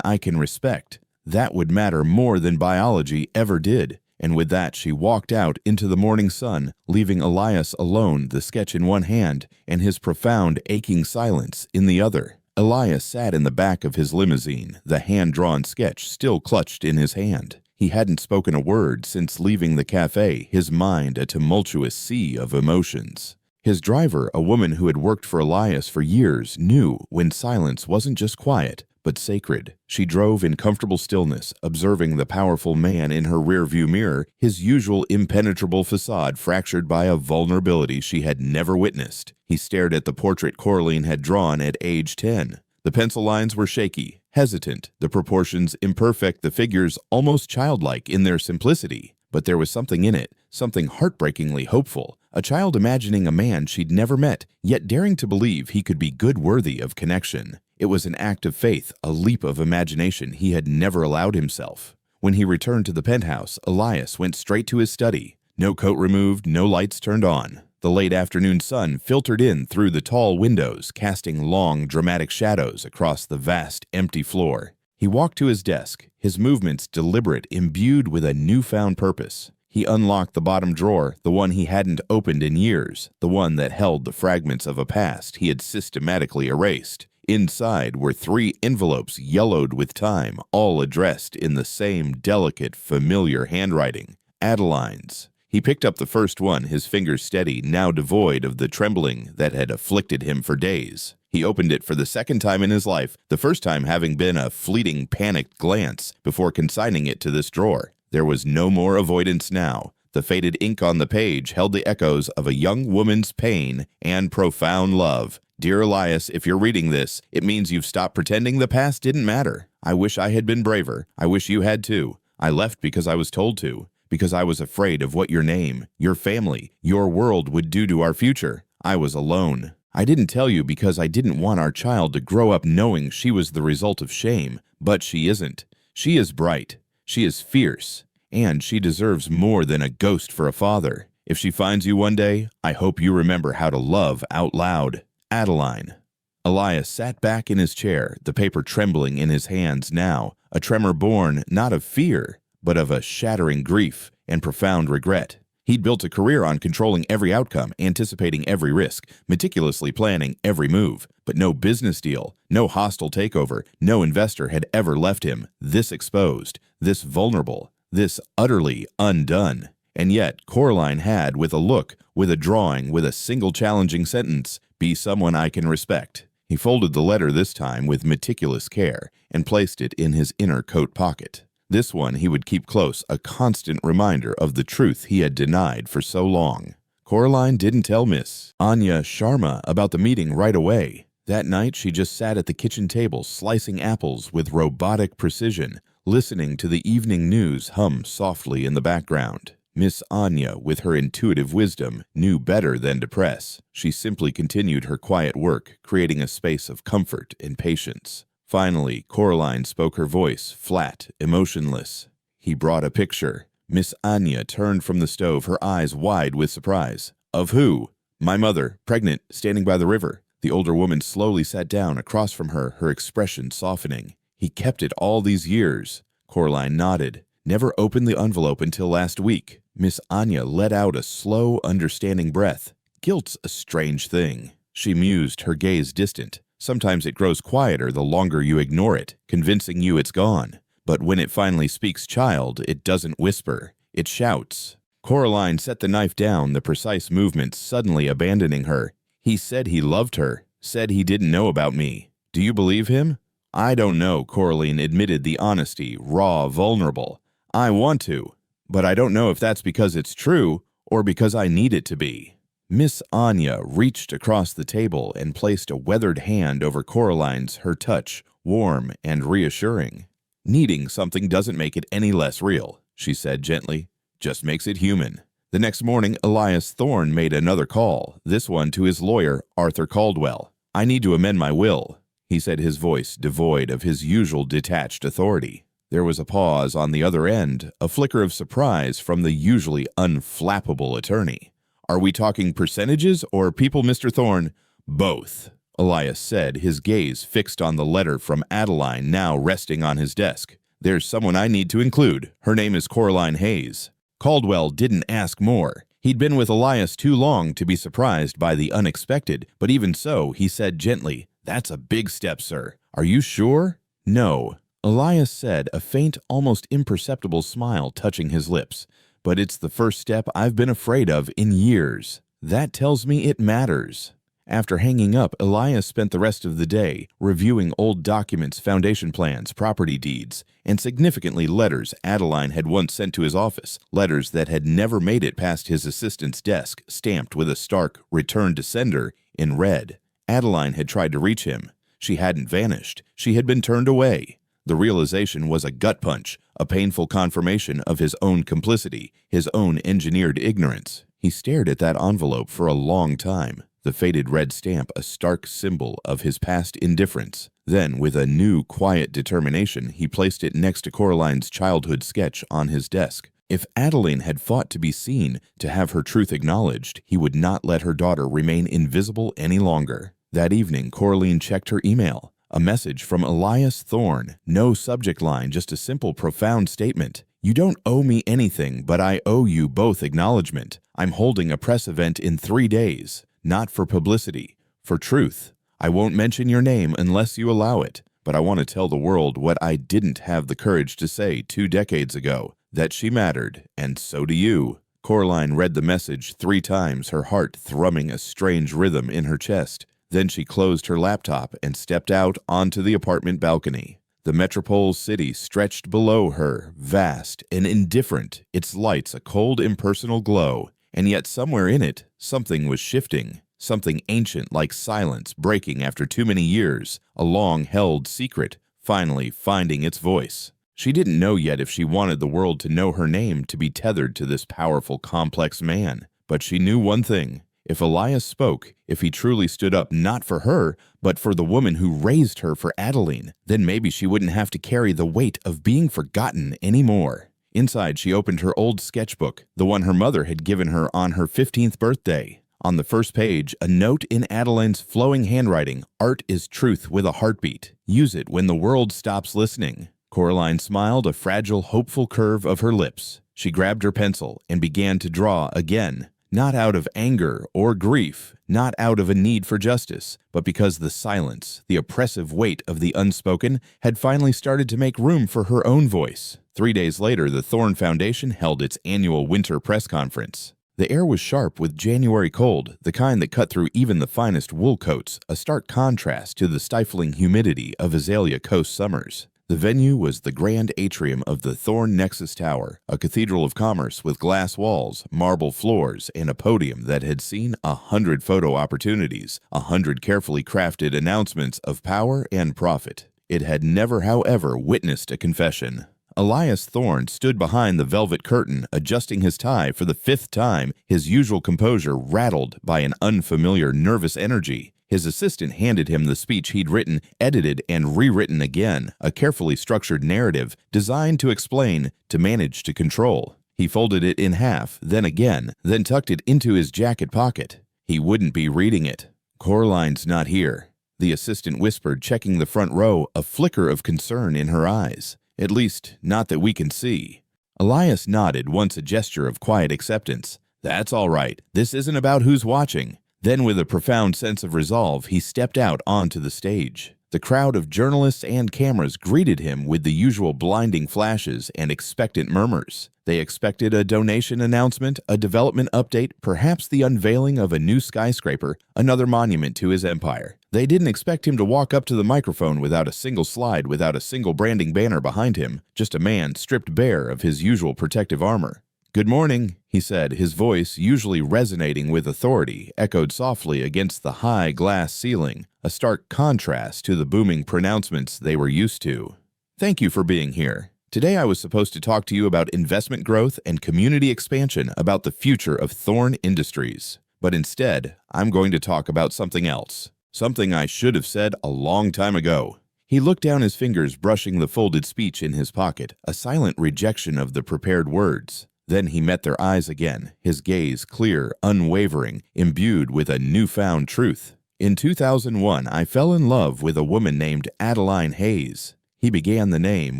I can respect. That would matter more than biology ever did." And with that, she walked out into the morning sun, leaving Elias alone, the sketch in one hand and his profound, aching silence in the other. Elias sat in the back of his limousine, the hand-drawn sketch still clutched in his hand. He hadn't spoken a word since leaving the cafe, his mind a tumultuous sea of emotions. His driver, a woman who had worked for Elias for years, knew when silence wasn't just quiet, but sacred. She drove in comfortable stillness, observing the powerful man in her rearview mirror, his usual impenetrable facade fractured by a vulnerability she had never witnessed. He stared at the portrait Coraline had drawn at age 10. The pencil lines were shaky, hesitant, the proportions imperfect, the figures almost childlike in their simplicity. But there was something in it, something heartbreakingly hopeful. A child imagining a man she'd never met, yet daring to believe he could be good, worthy of connection. It was an act of faith, a leap of imagination he had never allowed himself. When he returned to the penthouse, Elias went straight to his study. No coat removed, no lights turned on. The late afternoon sun filtered in through the tall windows, casting long, dramatic shadows across the vast, empty floor. He walked to his desk, his movements deliberate, imbued with a newfound purpose. He unlocked the bottom drawer, the one he hadn't opened in years, the one that held the fragments of a past he had systematically erased. Inside were 3 envelopes yellowed with time, all addressed in the same delicate, familiar handwriting. Adeline's. He picked up the first one, his fingers steady, now devoid of the trembling that had afflicted him for days. He opened it for the second time in his life, the first time having been a fleeting, panicked glance, before consigning it to this drawer. There was no more avoidance now. The faded ink on the page held the echoes of a young woman's pain and profound love. Dear Elias, if you're reading this, it means you've stopped pretending the past didn't matter. I wish I had been braver. I wish you had too. I left because I was told to, because I was afraid of what your name, your family, your world would do to our future. I was alone. I didn't tell you because I didn't want our child to grow up knowing she was the result of shame, but she isn't. She is bright. She is fierce. And she deserves more than a ghost for a father. If she finds you one day, I hope you remember how to love out loud. Adeline. Elias sat back in his chair, the paper trembling in his hands now, a tremor born not of fear, but of a shattering grief and profound regret. He'd built a career on controlling every outcome, anticipating every risk, meticulously planning every move. But no business deal, no hostile takeover, no investor had ever left him this exposed, this vulnerable, this utterly undone. And yet, Coraline had, with a look, with a drawing, with a single challenging sentence, be someone I can respect. He folded the letter this time with meticulous care and placed it in his inner coat pocket. This one he would keep close, a constant reminder of the truth he had denied for so long. Coraline didn't tell Miss Anya Sharma about the meeting right away. That night she just sat at the kitchen table slicing apples with robotic precision, listening to the evening news hum softly in the background. Miss Anya, with her intuitive wisdom, knew better than to press. She simply continued her quiet work, creating a space of comfort and patience. Finally, Coraline spoke, her voice flat, emotionless. He brought a picture. Miss Anya turned from the stove, her eyes wide with surprise. Of who? My mother, pregnant, standing by the river. The older woman slowly sat down across from her, her expression softening. He kept it all these years. Coraline nodded. Never opened the envelope until last week. Miss Anya let out a slow, understanding breath. Guilt's a strange thing. She mused, her gaze distant. Sometimes it grows quieter the longer you ignore it, convincing you it's gone. But when it finally speaks child, it doesn't whisper. It shouts. Coraline set the knife down, the precise movements suddenly abandoning her. He said he loved her, said he didn't know about me. Do you believe him? I don't know, Coraline admitted, the honesty, raw, vulnerable. I want to, but I don't know if that's because it's true or because I need it to be. Miss Anya reached across the table and placed a weathered hand over Coraline's, her touch warm and reassuring. Needing something doesn't make it any less real, she said gently, just makes it human. The next morning, Elias Thorne made another call, this one to his lawyer, Arthur Caldwell. I need to amend my will, he said, his voice devoid of his usual detached authority. There was a pause on the other end, a flicker of surprise from the usually unflappable attorney. Are we talking percentages or people, Mr. Thorne? Both, Elias said, his gaze fixed on the letter from Adeline now resting on his desk. There's someone I need to include. Her name is Coraline Hayes. Caldwell didn't ask more. He'd been with Elias too long to be surprised by the unexpected, but even so, he said gently, That's a big step, sir. Are you sure? No, Elias said, a faint, almost imperceptible smile touching his lips. But it's the first step I've been afraid of in years. That tells me it matters. After hanging up, Elias spent the rest of the day reviewing old documents, foundation plans, property deeds, and significantly letters Adeline had once sent to his office, letters that had never made it past his assistant's desk, stamped with a stark "Return to sender" in red. Adeline had tried to reach him. She hadn't vanished. She had been turned away. The realization was a gut punch, a painful confirmation of his own complicity, his own engineered ignorance. He stared at that envelope for a long time, the faded red stamp a stark symbol of his past indifference. Then, with a new, quiet determination, he placed it next to Coraline's childhood sketch on his desk. If Adeline had fought to be seen, to have her truth acknowledged, he would not let her daughter remain invisible any longer. That evening, Coraline checked her email. A message from Elias Thorne. No subject line, just a simple, profound statement. "You don't owe me anything, but I owe you both acknowledgement. I'm holding a press event in 3 days. Not for publicity, for truth. I won't mention your name unless you allow it, but I want to tell the world what I didn't have the courage to say 2 decades ago, that she mattered, and so do you." Coraline read the message 3 times, her heart thrumming a strange rhythm in her chest. Then she closed her laptop and stepped out onto the apartment balcony. The metropole city stretched below her, vast and indifferent, its lights a cold, impersonal glow. And yet somewhere in it, something was shifting, something ancient like silence breaking after too many years, a long-held secret, finally finding its voice. She didn't know yet if she wanted the world to know her name to be tethered to this powerful, complex man. But she knew one thing. If Elias spoke, if he truly stood up not for her, but for the woman who raised her for Adeline, then maybe she wouldn't have to carry the weight of being forgotten anymore. Inside, she opened her old sketchbook, the one her mother had given her on her 15th birthday. On the first page, a note in Adeline's flowing handwriting: "Art is truth with a heartbeat. Use it when the world stops listening." Coraline smiled, a fragile, hopeful curve of her lips. She grabbed her pencil and began to draw again. Not out of anger or grief, not out of a need for justice, but because the silence, the oppressive weight of the unspoken, had finally started to make room for her own voice. 3 days later, the Thorn Foundation held its annual winter press conference. The air was sharp with January cold, the kind that cut through even the finest wool coats, a stark contrast to the stifling humidity of Azalea Coast summers. The venue was the grand atrium of the Thorn Nexus Tower, a cathedral of commerce with glass walls, marble floors, and a podium that had seen 100 photo opportunities, 100 carefully crafted announcements of power and profit. It had never, however, witnessed a confession. Elias Thorn stood behind the velvet curtain, adjusting his tie for the 5th time, his usual composure rattled by an unfamiliar nervous energy. His assistant handed him the speech he'd written, edited, and rewritten again, a carefully structured narrative designed to explain, to manage, to control. He folded it in half, then again, then tucked it into his jacket pocket. He wouldn't be reading it. "Coraline's not here," the assistant whispered, checking the front row, a flicker of concern in her eyes. "At least, not that we can see." Elias nodded, once a gesture of quiet acceptance. "That's all right. This isn't about who's watching." Then, with a profound sense of resolve, he stepped out onto the stage. The crowd of journalists and cameras greeted him with the usual blinding flashes and expectant murmurs. They expected a donation announcement, a development update, perhaps the unveiling of a new skyscraper, another monument to his empire. They didn't expect him to walk up to the microphone without a single slide, without a single branding banner behind him, just a man stripped bare of his usual protective armor. "Good morning," he said, his voice, usually resonating with authority, echoed softly against the high glass ceiling, a stark contrast to the booming pronouncements they were used to. "Thank you for being here. Today I was supposed to talk to you about investment growth and community expansion, about the future of Thorn Industries. But instead, I'm going to talk about something else. Something I should have said a long time ago." He looked down his fingers, brushing the folded speech in his pocket, a silent rejection of the prepared words. Then he met their eyes again, his gaze clear, unwavering, imbued with a newfound truth. "In 2001, I fell in love with a woman named Adeline Hayes." He began the name,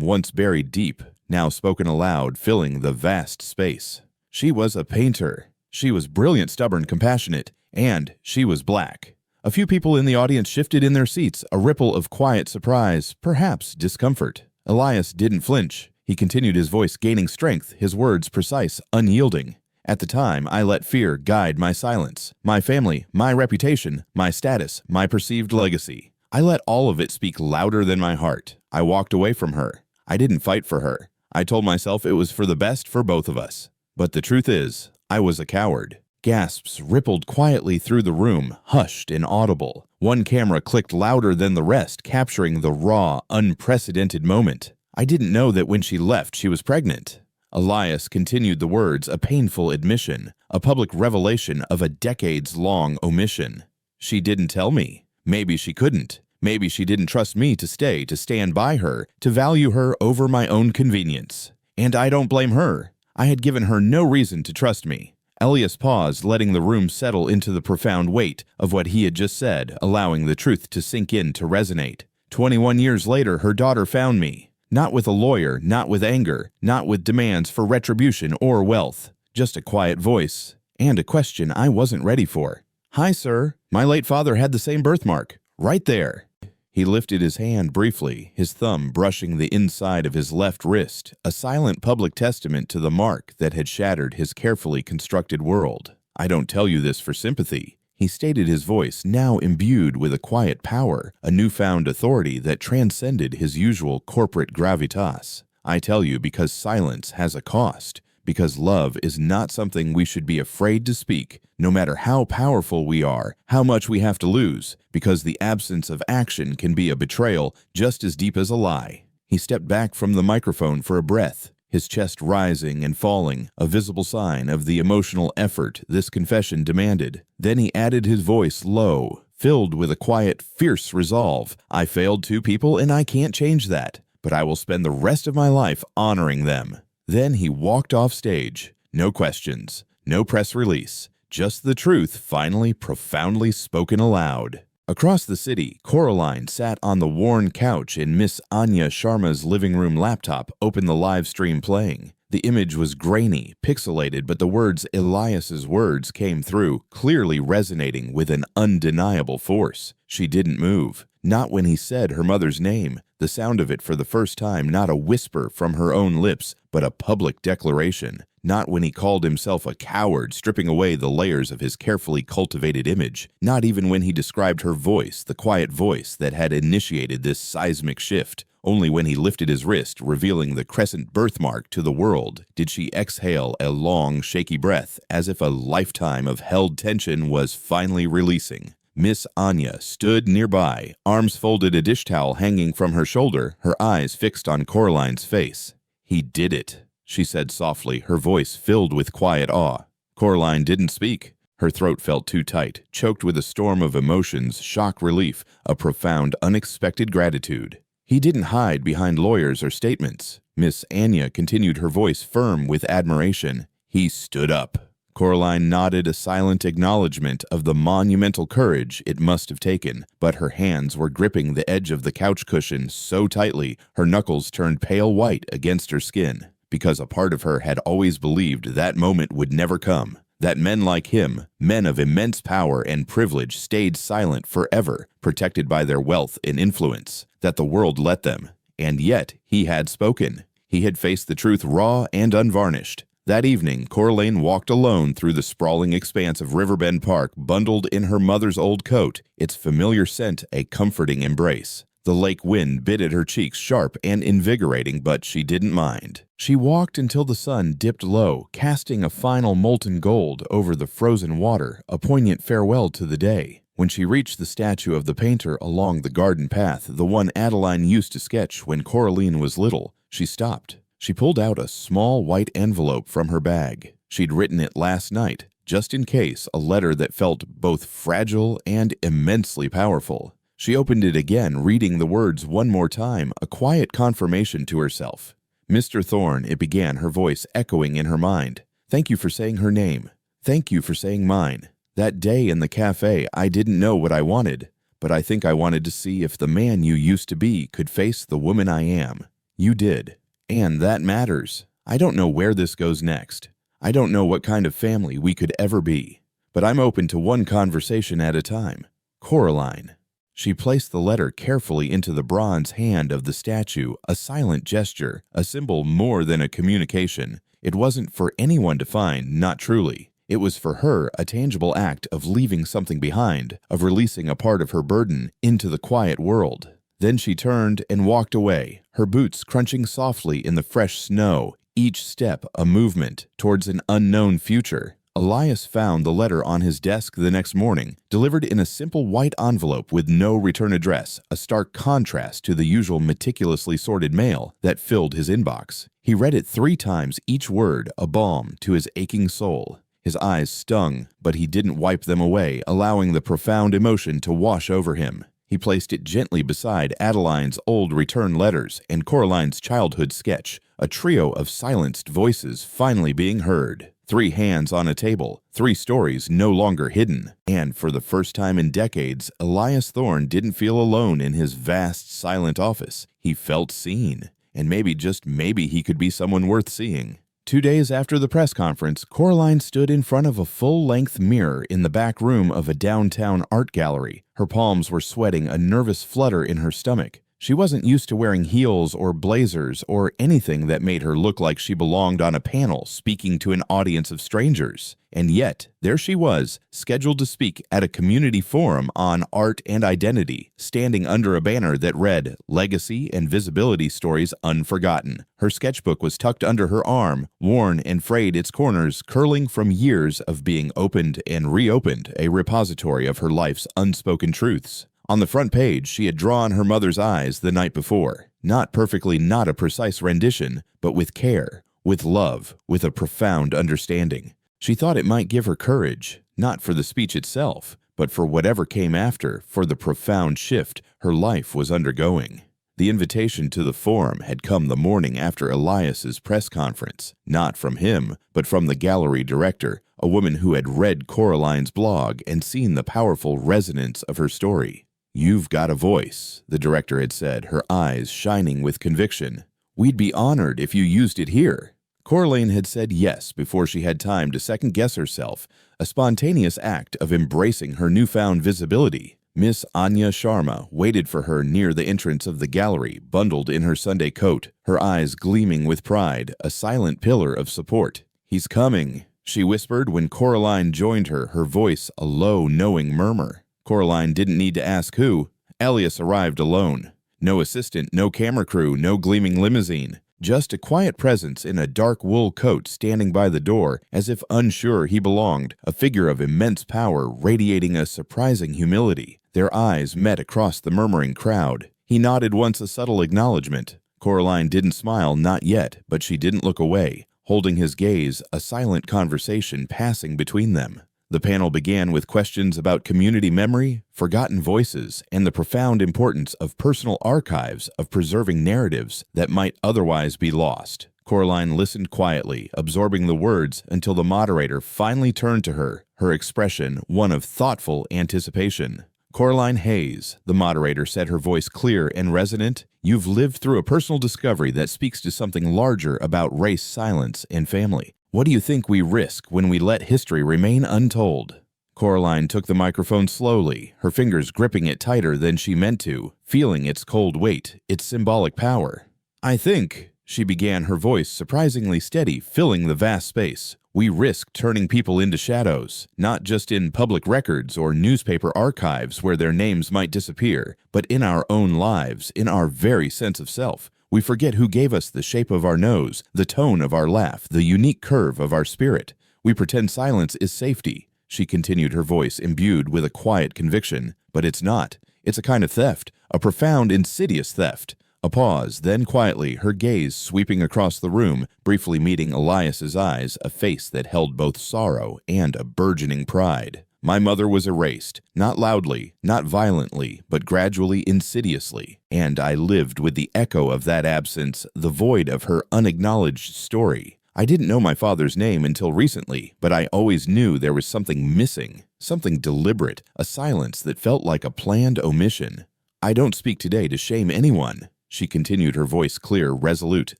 once buried deep, now spoken aloud, filling the vast space. "She was a painter. She was brilliant, stubborn, compassionate, and she was black." A few people in the audience shifted in their seats, a ripple of quiet surprise, perhaps discomfort. Elias didn't flinch. He continued, his voice gaining strength, his words precise, unyielding. "At the time, I let fear guide my silence. My family, my reputation, my status, my perceived legacy. I let all of it speak louder than my heart. I walked away from her. I didn't fight for her. I told myself it was for the best for both of us. But the truth is, I was a coward." Gasps rippled quietly through the room, hushed and audible. One camera clicked louder than the rest, capturing the raw, unprecedented moment. "I didn't know that when she left she was pregnant." Elias continued the words, a painful admission, a public revelation of a decades-long omission. "She didn't tell me. Maybe she couldn't. Maybe she didn't trust me to stay, to stand by her, to value her over my own convenience. And I don't blame her. I had given her no reason to trust me." Elias paused, letting the room settle into the profound weight of what he had just said, allowing the truth to sink in, to resonate. 21 years later, her daughter found me. Not with a lawyer, not with anger, not with demands for retribution or wealth. Just a quiet voice. And a question I wasn't ready for. "Hi, sir. My late father had the same birthmark. Right there." He lifted his hand briefly, his thumb brushing the inside of his left wrist, a silent public testament to the mark that had shattered his carefully constructed world. "I don't tell you this for sympathy," he stated, his voice now imbued with a quiet power, a newfound authority that transcended his usual corporate gravitas. "I tell you because silence has a cost. Because love is not something we should be afraid to speak, no matter how powerful we are, how much we have to lose, because the absence of action can be a betrayal just as deep as a lie." He stepped back from the microphone for a breath, his chest rising and falling, a visible sign of the emotional effort this confession demanded. Then he added, his voice low, filled with a quiet, fierce resolve. "I failed two people and I can't change that, but I will spend the rest of my life honoring them." Then he walked off stage. No questions, no press release, just the truth finally profoundly spoken aloud. Across the city, Coraline sat on the worn couch and Miss Anya Sharma's living room laptop opened the live stream playing. The image was grainy, pixelated, but the words Elias's words came through, clearly resonating with an undeniable force. She didn't move. Not when he said her mother's name, the sound of it for the first time, not a whisper from her own lips, but a public declaration. Not when he called himself a coward, stripping away the layers of his carefully cultivated image. Not even when he described her voice, the quiet voice that had initiated this seismic shift. Only when he lifted his wrist, revealing the crescent birthmark to the world, did she exhale a long, shaky breath, as if a lifetime of held tension was finally releasing. Miss Anya stood nearby, arms folded, a dish towel hanging from her shoulder, her eyes fixed on Coraline's face. "He did it," she said softly, her voice filled with quiet awe. Coraline didn't speak. Her throat felt too tight, choked with a storm of emotions, shock, relief, a profound, unexpected gratitude. "He didn't hide behind lawyers or statements." Miss Anya continued, her voice firm with admiration. "He stood up." Coraline nodded, a silent acknowledgement of the monumental courage it must have taken, but her hands were gripping the edge of the couch cushion so tightly her knuckles turned pale white against her skin, because a part of her had always believed that moment would never come, that men like him, men of immense power and privilege, stayed silent forever, protected by their wealth and influence, that the world let them. And yet he had spoken. He had faced the truth raw and unvarnished. That evening, Coraline walked alone through the sprawling expanse of Riverbend Park, bundled in her mother's old coat, its familiar scent a comforting embrace. The lake wind bit at her cheeks, sharp and invigorating, but she didn't mind. She walked until the sun dipped low, casting a final molten gold over the frozen water, a poignant farewell to the day. When she reached the statue of the painter along the garden path, the one Adeline used to sketch when Coraline was little, she stopped. She pulled out a small white envelope from her bag. She'd written it last night, just in case, a letter that felt both fragile and immensely powerful. She opened it again, reading the words one more time, a quiet confirmation to herself. "Mr. Thorne," it began, her voice echoing in her mind. "Thank you for saying her name. Thank you for saying mine. That day in the cafe, I didn't know what I wanted, but I think I wanted to see if the man you used to be could face the woman I am. You did. And that matters. I don't know where this goes next. I don't know what kind of family we could ever be. But I'm open to one conversation at a time. Coraline." She placed the letter carefully into the bronze hand of the statue, a silent gesture, a symbol more than a communication. It wasn't for anyone to find, not truly. It was for her a tangible act of leaving something behind, of releasing a part of her burden into the quiet world. Then she turned and walked away, her boots crunching softly in the fresh snow, each step a movement towards an unknown future. Elias found the letter on his desk the next morning, delivered in a simple white envelope with no return address, a stark contrast to the usual meticulously sorted mail that filled his inbox. He read it 3 times, each word a balm to his aching soul. His eyes stung, but he didn't wipe them away, allowing the profound emotion to wash over him. He placed it gently beside Adeline's old return letters and Coraline's childhood sketch, a trio of silenced voices finally being heard. 3 hands on a table, 3 stories no longer hidden. And for the first time in decades, Elias Thorne didn't feel alone in his vast, silent office. He felt seen. and maybe, just maybe, he could be someone worth seeing. 2 days after the press conference, Coraline stood in front of a full-length mirror in the back room of a downtown art gallery. Her palms were sweating, a nervous flutter in her stomach. She wasn't used to wearing heels or blazers or anything that made her look like she belonged on a panel speaking to an audience of strangers. And yet, there she was, scheduled to speak at a community forum on art and identity, standing under a banner that read, "Legacy and Visibility Stories Unforgotten." Her sketchbook was tucked under her arm, worn and frayed, its corners curling from years of being opened and reopened, a repository of her life's unspoken truths. On the front page, she had drawn her mother's eyes the night before. Not perfectly, not a precise rendition, but with care, with love, with a profound understanding. She thought it might give her courage, not for the speech itself, but for whatever came after, for the profound shift her life was undergoing. The invitation to the forum had come the morning after Elias's press conference, not from him, but from the gallery director, a woman who had read Coraline's blog and seen the powerful resonance of her story. "You've got a voice," the director had said, her eyes shining with conviction. "We'd be honored if you used it here." Coraline had said yes before she had time to second-guess herself, a spontaneous act of embracing her newfound visibility. Miss Anya Sharma waited for her near the entrance of the gallery, bundled in her Sunday coat, her eyes gleaming with pride, a silent pillar of support. "He's coming," she whispered when Coraline joined her, her voice a low, knowing murmur. Coraline didn't need to ask who. Elias arrived alone. No assistant, no camera crew, no gleaming limousine. Just a quiet presence in a dark wool coat standing by the door, as if unsure he belonged, a figure of immense power radiating a surprising humility. Their eyes met across the murmuring crowd. He nodded once, a subtle acknowledgement. Coraline didn't smile, not yet, but she didn't look away, holding his gaze, a silent conversation passing between them. The panel began with questions about community memory, forgotten voices, and the profound importance of personal archives, of preserving narratives that might otherwise be lost. Coraline listened quietly, absorbing the words until the moderator finally turned to her, her expression one of thoughtful anticipation. "Coraline Hayes," the moderator said, her voice clear and resonant, "you've lived through a personal discovery that speaks to something larger about race, silence, and family. What do you think we risk when we let history remain untold?" Coraline took the microphone slowly, her fingers gripping it tighter than she meant to, feeling its cold weight, its symbolic power. "I think," she began, her voice surprisingly steady, filling the vast space, "we risk turning people into shadows, not just in public records or newspaper archives where their names might disappear, but in our own lives, in our very sense of self. We forget who gave us the shape of our nose, the tone of our laugh, the unique curve of our spirit. We pretend silence is safety," she continued, her voice imbued with a quiet conviction. "But it's not. It's a kind of theft, a profound, insidious theft." A pause, then quietly, her gaze sweeping across the room, briefly meeting Elias's eyes, a face that held both sorrow and a burgeoning pride. "My mother was erased, not loudly, not violently, but gradually, insidiously, and I lived with the echo of that absence, the void of her unacknowledged story. I didn't know my father's name until recently, but I always knew there was something missing, something deliberate, a silence that felt like a planned omission. I don't speak today to shame anyone," she continued, her voice clear, resolute,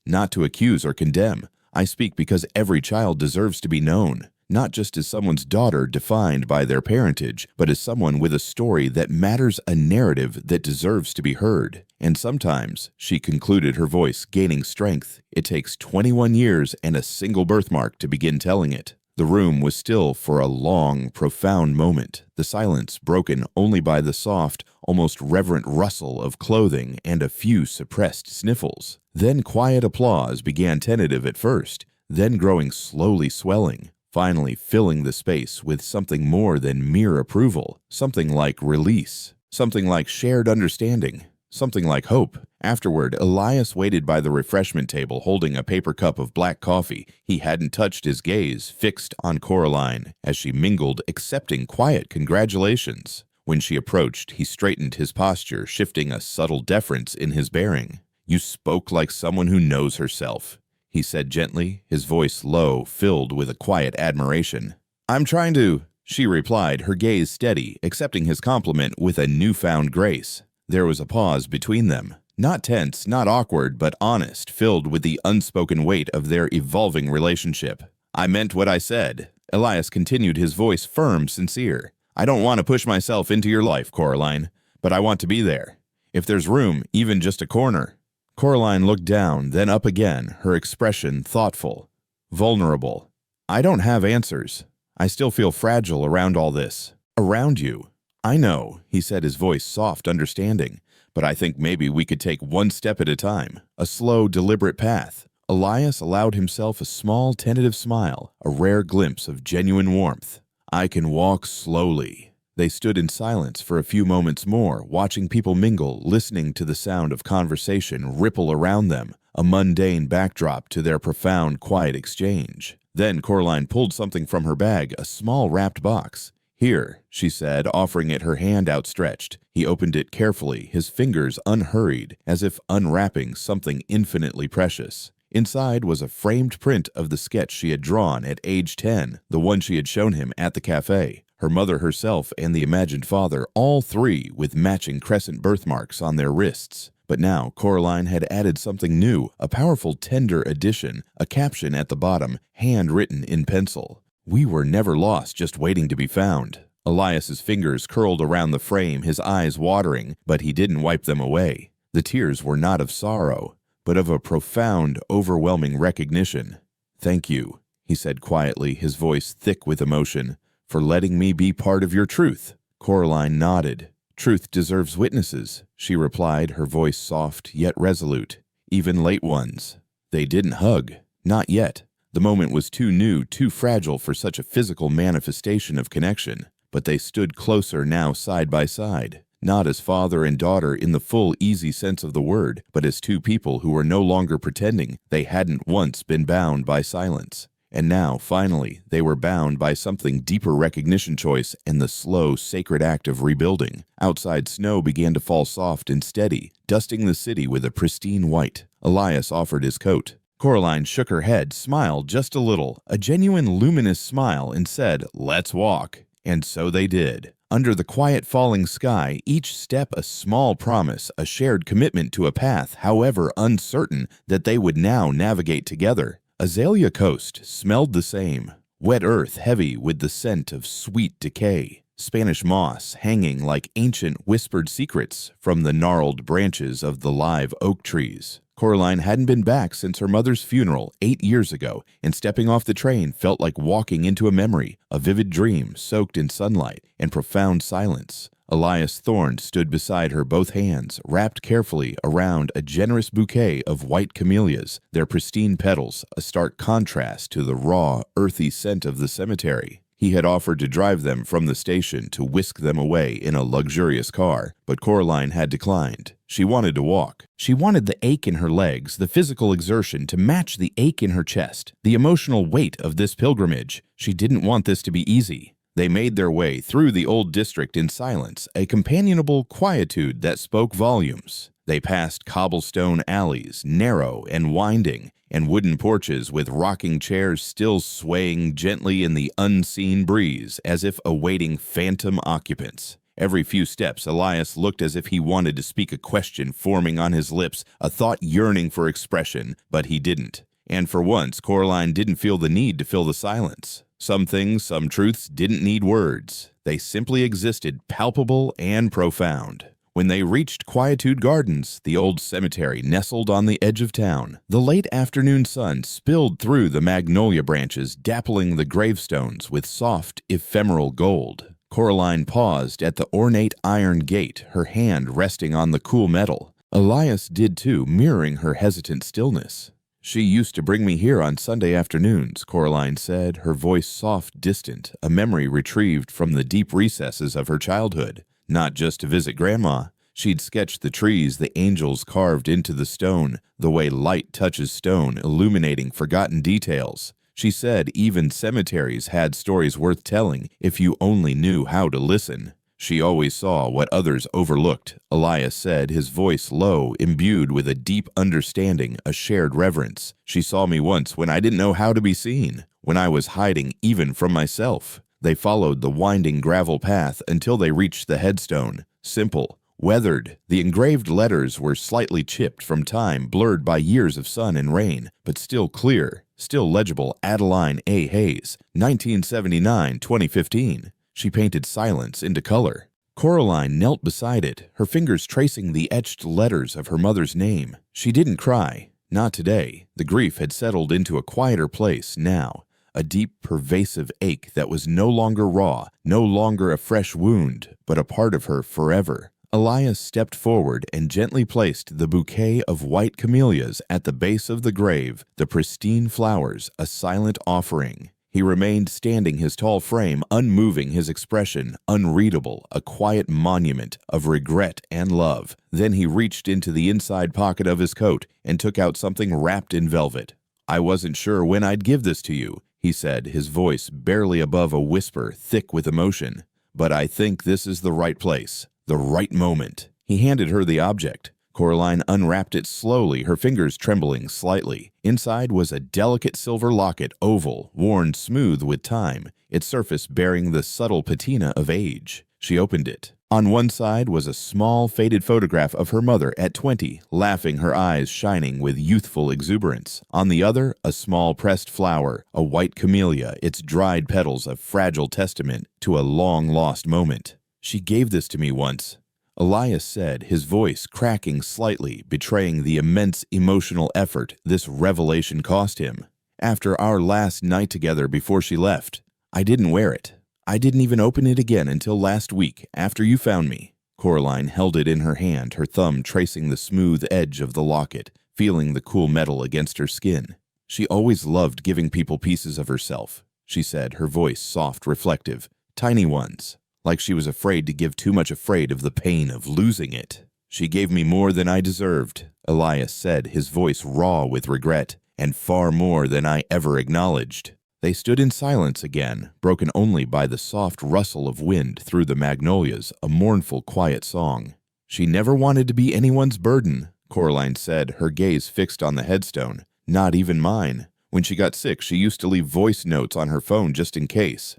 "not to accuse or condemn. I speak because every child deserves to be known. Not just as someone's daughter defined by their parentage, but as someone with a story that matters, a narrative that deserves to be heard. And sometimes," she concluded, her voice gaining strength, "it takes 21 years and a single birthmark to begin telling it." The room was still for a long, profound moment, the silence broken only by the soft, almost reverent rustle of clothing and a few suppressed sniffles. Then quiet applause began, tentative at first, then growing slowly swelling, finally filling the space with something more than mere approval, something like release, something like shared understanding, something like hope. Afterward, Elias waited by the refreshment table holding a paper cup of black coffee. He hadn't touched, his gaze fixed on Coraline as she mingled, accepting quiet congratulations. When she approached, he straightened his posture, shifting a subtle deference in his bearing. "You spoke like someone who knows herself," he said gently, his voice low, filled with a quiet admiration. "I'm trying to," she replied, her gaze steady, accepting his compliment with a newfound grace. There was a pause between them. Not tense, not awkward, but honest, filled with the unspoken weight of their evolving relationship. "I meant what I said," Elias continued, his voice firm, sincere. "I don't want to push myself into your life, Coraline, but I want to be there. If there's room, even just a corner." Coraline looked down, then up again, her expression thoughtful, vulnerable. "I don't have answers. I still feel fragile around all this. Around you." "I know," he said, his voice soft, understanding. "But I think maybe we could take one step at a time, a slow, deliberate path." Elias allowed himself a small, tentative smile, a rare glimpse of genuine warmth. "I can walk slowly." They stood in silence for a few moments more, watching people mingle, listening to the sound of conversation ripple around them, a mundane backdrop to their profound, quiet exchange. Then Coraline pulled something from her bag, a small wrapped box. "Here," she said, offering it, her hand outstretched. He opened it carefully, his fingers unhurried, as if unwrapping something infinitely precious. Inside was a framed print of the sketch she had drawn at age 10, the one she had shown him at the cafe. Her mother herself and the imagined father, all three with matching crescent birthmarks on their wrists. But now Coraline had added something new, a powerful, tender addition, a caption at the bottom, handwritten in pencil. "We were never lost, just waiting to be found." Elias's fingers curled around the frame, his eyes watering, but he didn't wipe them away. The tears were not of sorrow, but of a profound, overwhelming recognition. "Thank you," he said quietly, his voice thick with emotion, "for letting me be part of your truth." Coraline nodded. "Truth deserves witnesses," she replied, her voice soft yet resolute. "Even late ones." They didn't hug. Not yet. The moment was too new, too fragile for such a physical manifestation of connection. But they stood closer now, side by side. Not as father and daughter in the full, easy sense of the word, but as two people who were no longer pretending they hadn't once been bound by silence. And now, finally, they were bound by something deeper, recognition, choice, and the slow, sacred act of rebuilding. Outside, snow began to fall soft and steady, dusting the city with a pristine white. Elias offered his coat. Coraline shook her head, smiled just a little, a genuine luminous smile, and said, "Let's walk." And so they did. Under the quiet falling sky, each step a small promise, a shared commitment to a path, however uncertain, that they would now navigate together. Azalea Coast smelled the same. Wet earth heavy with the scent of sweet decay. Spanish moss hanging like ancient whispered secrets from the gnarled branches of the live oak trees. Coraline hadn't been back since her mother's funeral 8 years ago, and stepping off the train felt like walking into a memory, a vivid dream soaked in sunlight and profound silence. Elias Thorne stood beside her, both hands wrapped carefully around a generous bouquet of white camellias, their pristine petals a stark contrast to the raw, earthy scent of the cemetery. He had offered to drive them from the station to whisk them away in a luxurious car, but Coraline had declined. She wanted to walk. She wanted the ache in her legs, the physical exertion to match the ache in her chest, the emotional weight of this pilgrimage. She didn't want this to be easy. They made their way through the old district in silence, a companionable quietude that spoke volumes. They passed cobblestone alleys, narrow and winding, and wooden porches with rocking chairs still swaying gently in the unseen breeze as if awaiting phantom occupants. Every few steps, Elias looked as if he wanted to speak a question forming on his lips, a thought yearning for expression, but he didn't. And for once, Coraline didn't feel the need to fill the silence. Some things, some truths didn't need words. They simply existed, palpable and profound. When they reached Quietude Gardens, the old cemetery nestled on the edge of town, the late afternoon sun spilled through the magnolia branches, dappling the gravestones with soft, ephemeral gold. Coraline paused at the ornate iron gate, her hand resting on the cool metal. Elias did too, mirroring her hesitant stillness. "She used to bring me here on Sunday afternoons," Coraline said, her voice soft, distant, a memory retrieved from the deep recesses of her childhood. Not just to visit Grandma. She'd sketched the trees the angels carved into the stone, the way light touches stone, illuminating forgotten details. She said even cemeteries had stories worth telling if you only knew how to listen. She always saw what others overlooked, Elias said, his voice low, imbued with a deep understanding, a shared reverence. "She saw me once when I didn't know how to be seen, when I was hiding even from myself." They followed the winding gravel path until they reached the headstone. Simple, weathered. The engraved letters were slightly chipped from time, blurred by years of sun and rain, but still clear, still legible. Adeline A. Hayes, 1979-2015. She painted silence into color. Coraline knelt beside it, her fingers tracing the etched letters of her mother's name. She didn't cry. Not today. The grief had settled into a quieter place now. A deep, pervasive ache that was no longer raw, no longer a fresh wound, but a part of her forever. Elias stepped forward and gently placed the bouquet of white camellias at the base of the grave, the pristine flowers, a silent offering. He remained standing, his tall frame unmoving, his expression unreadable, a quiet monument of regret and love. Then he reached into the inside pocket of his coat and took out something wrapped in velvet. "I wasn't sure when I'd give this to you," he said, his voice barely above a whisper, thick with emotion. "But I think this is the right place, the right moment." He handed her the object. Coraline unwrapped it slowly, her fingers trembling slightly. Inside was a delicate silver locket, oval, worn smooth with time, its surface bearing the subtle patina of age. She opened it. On one side was a small, faded photograph of her mother at 20, laughing, her eyes shining with youthful exuberance. On the other, a small pressed flower, a white camellia, its dried petals a fragile testament to a long-lost moment. "She gave this to me once," Elias said, his voice cracking slightly, betraying the immense emotional effort this revelation cost him. "After our last night together before she left. I didn't wear it. I didn't even open it again until last week, after you found me." Coraline held it in her hand, her thumb tracing the smooth edge of the locket, feeling the cool metal against her skin. "She always loved giving people pieces of herself," she said, her voice soft, reflective. "Tiny ones. Like she was afraid to give too much, afraid of the pain of losing it." "She gave me more than I deserved," Elias said, his voice raw with regret, "and far more than I ever acknowledged." They stood in silence again, broken only by the soft rustle of wind through the magnolias, a mournful, quiet song. "She never wanted to be anyone's burden," Coraline said, her gaze fixed on the headstone. "Not even mine. When she got sick, she used to leave voice notes on her phone just in case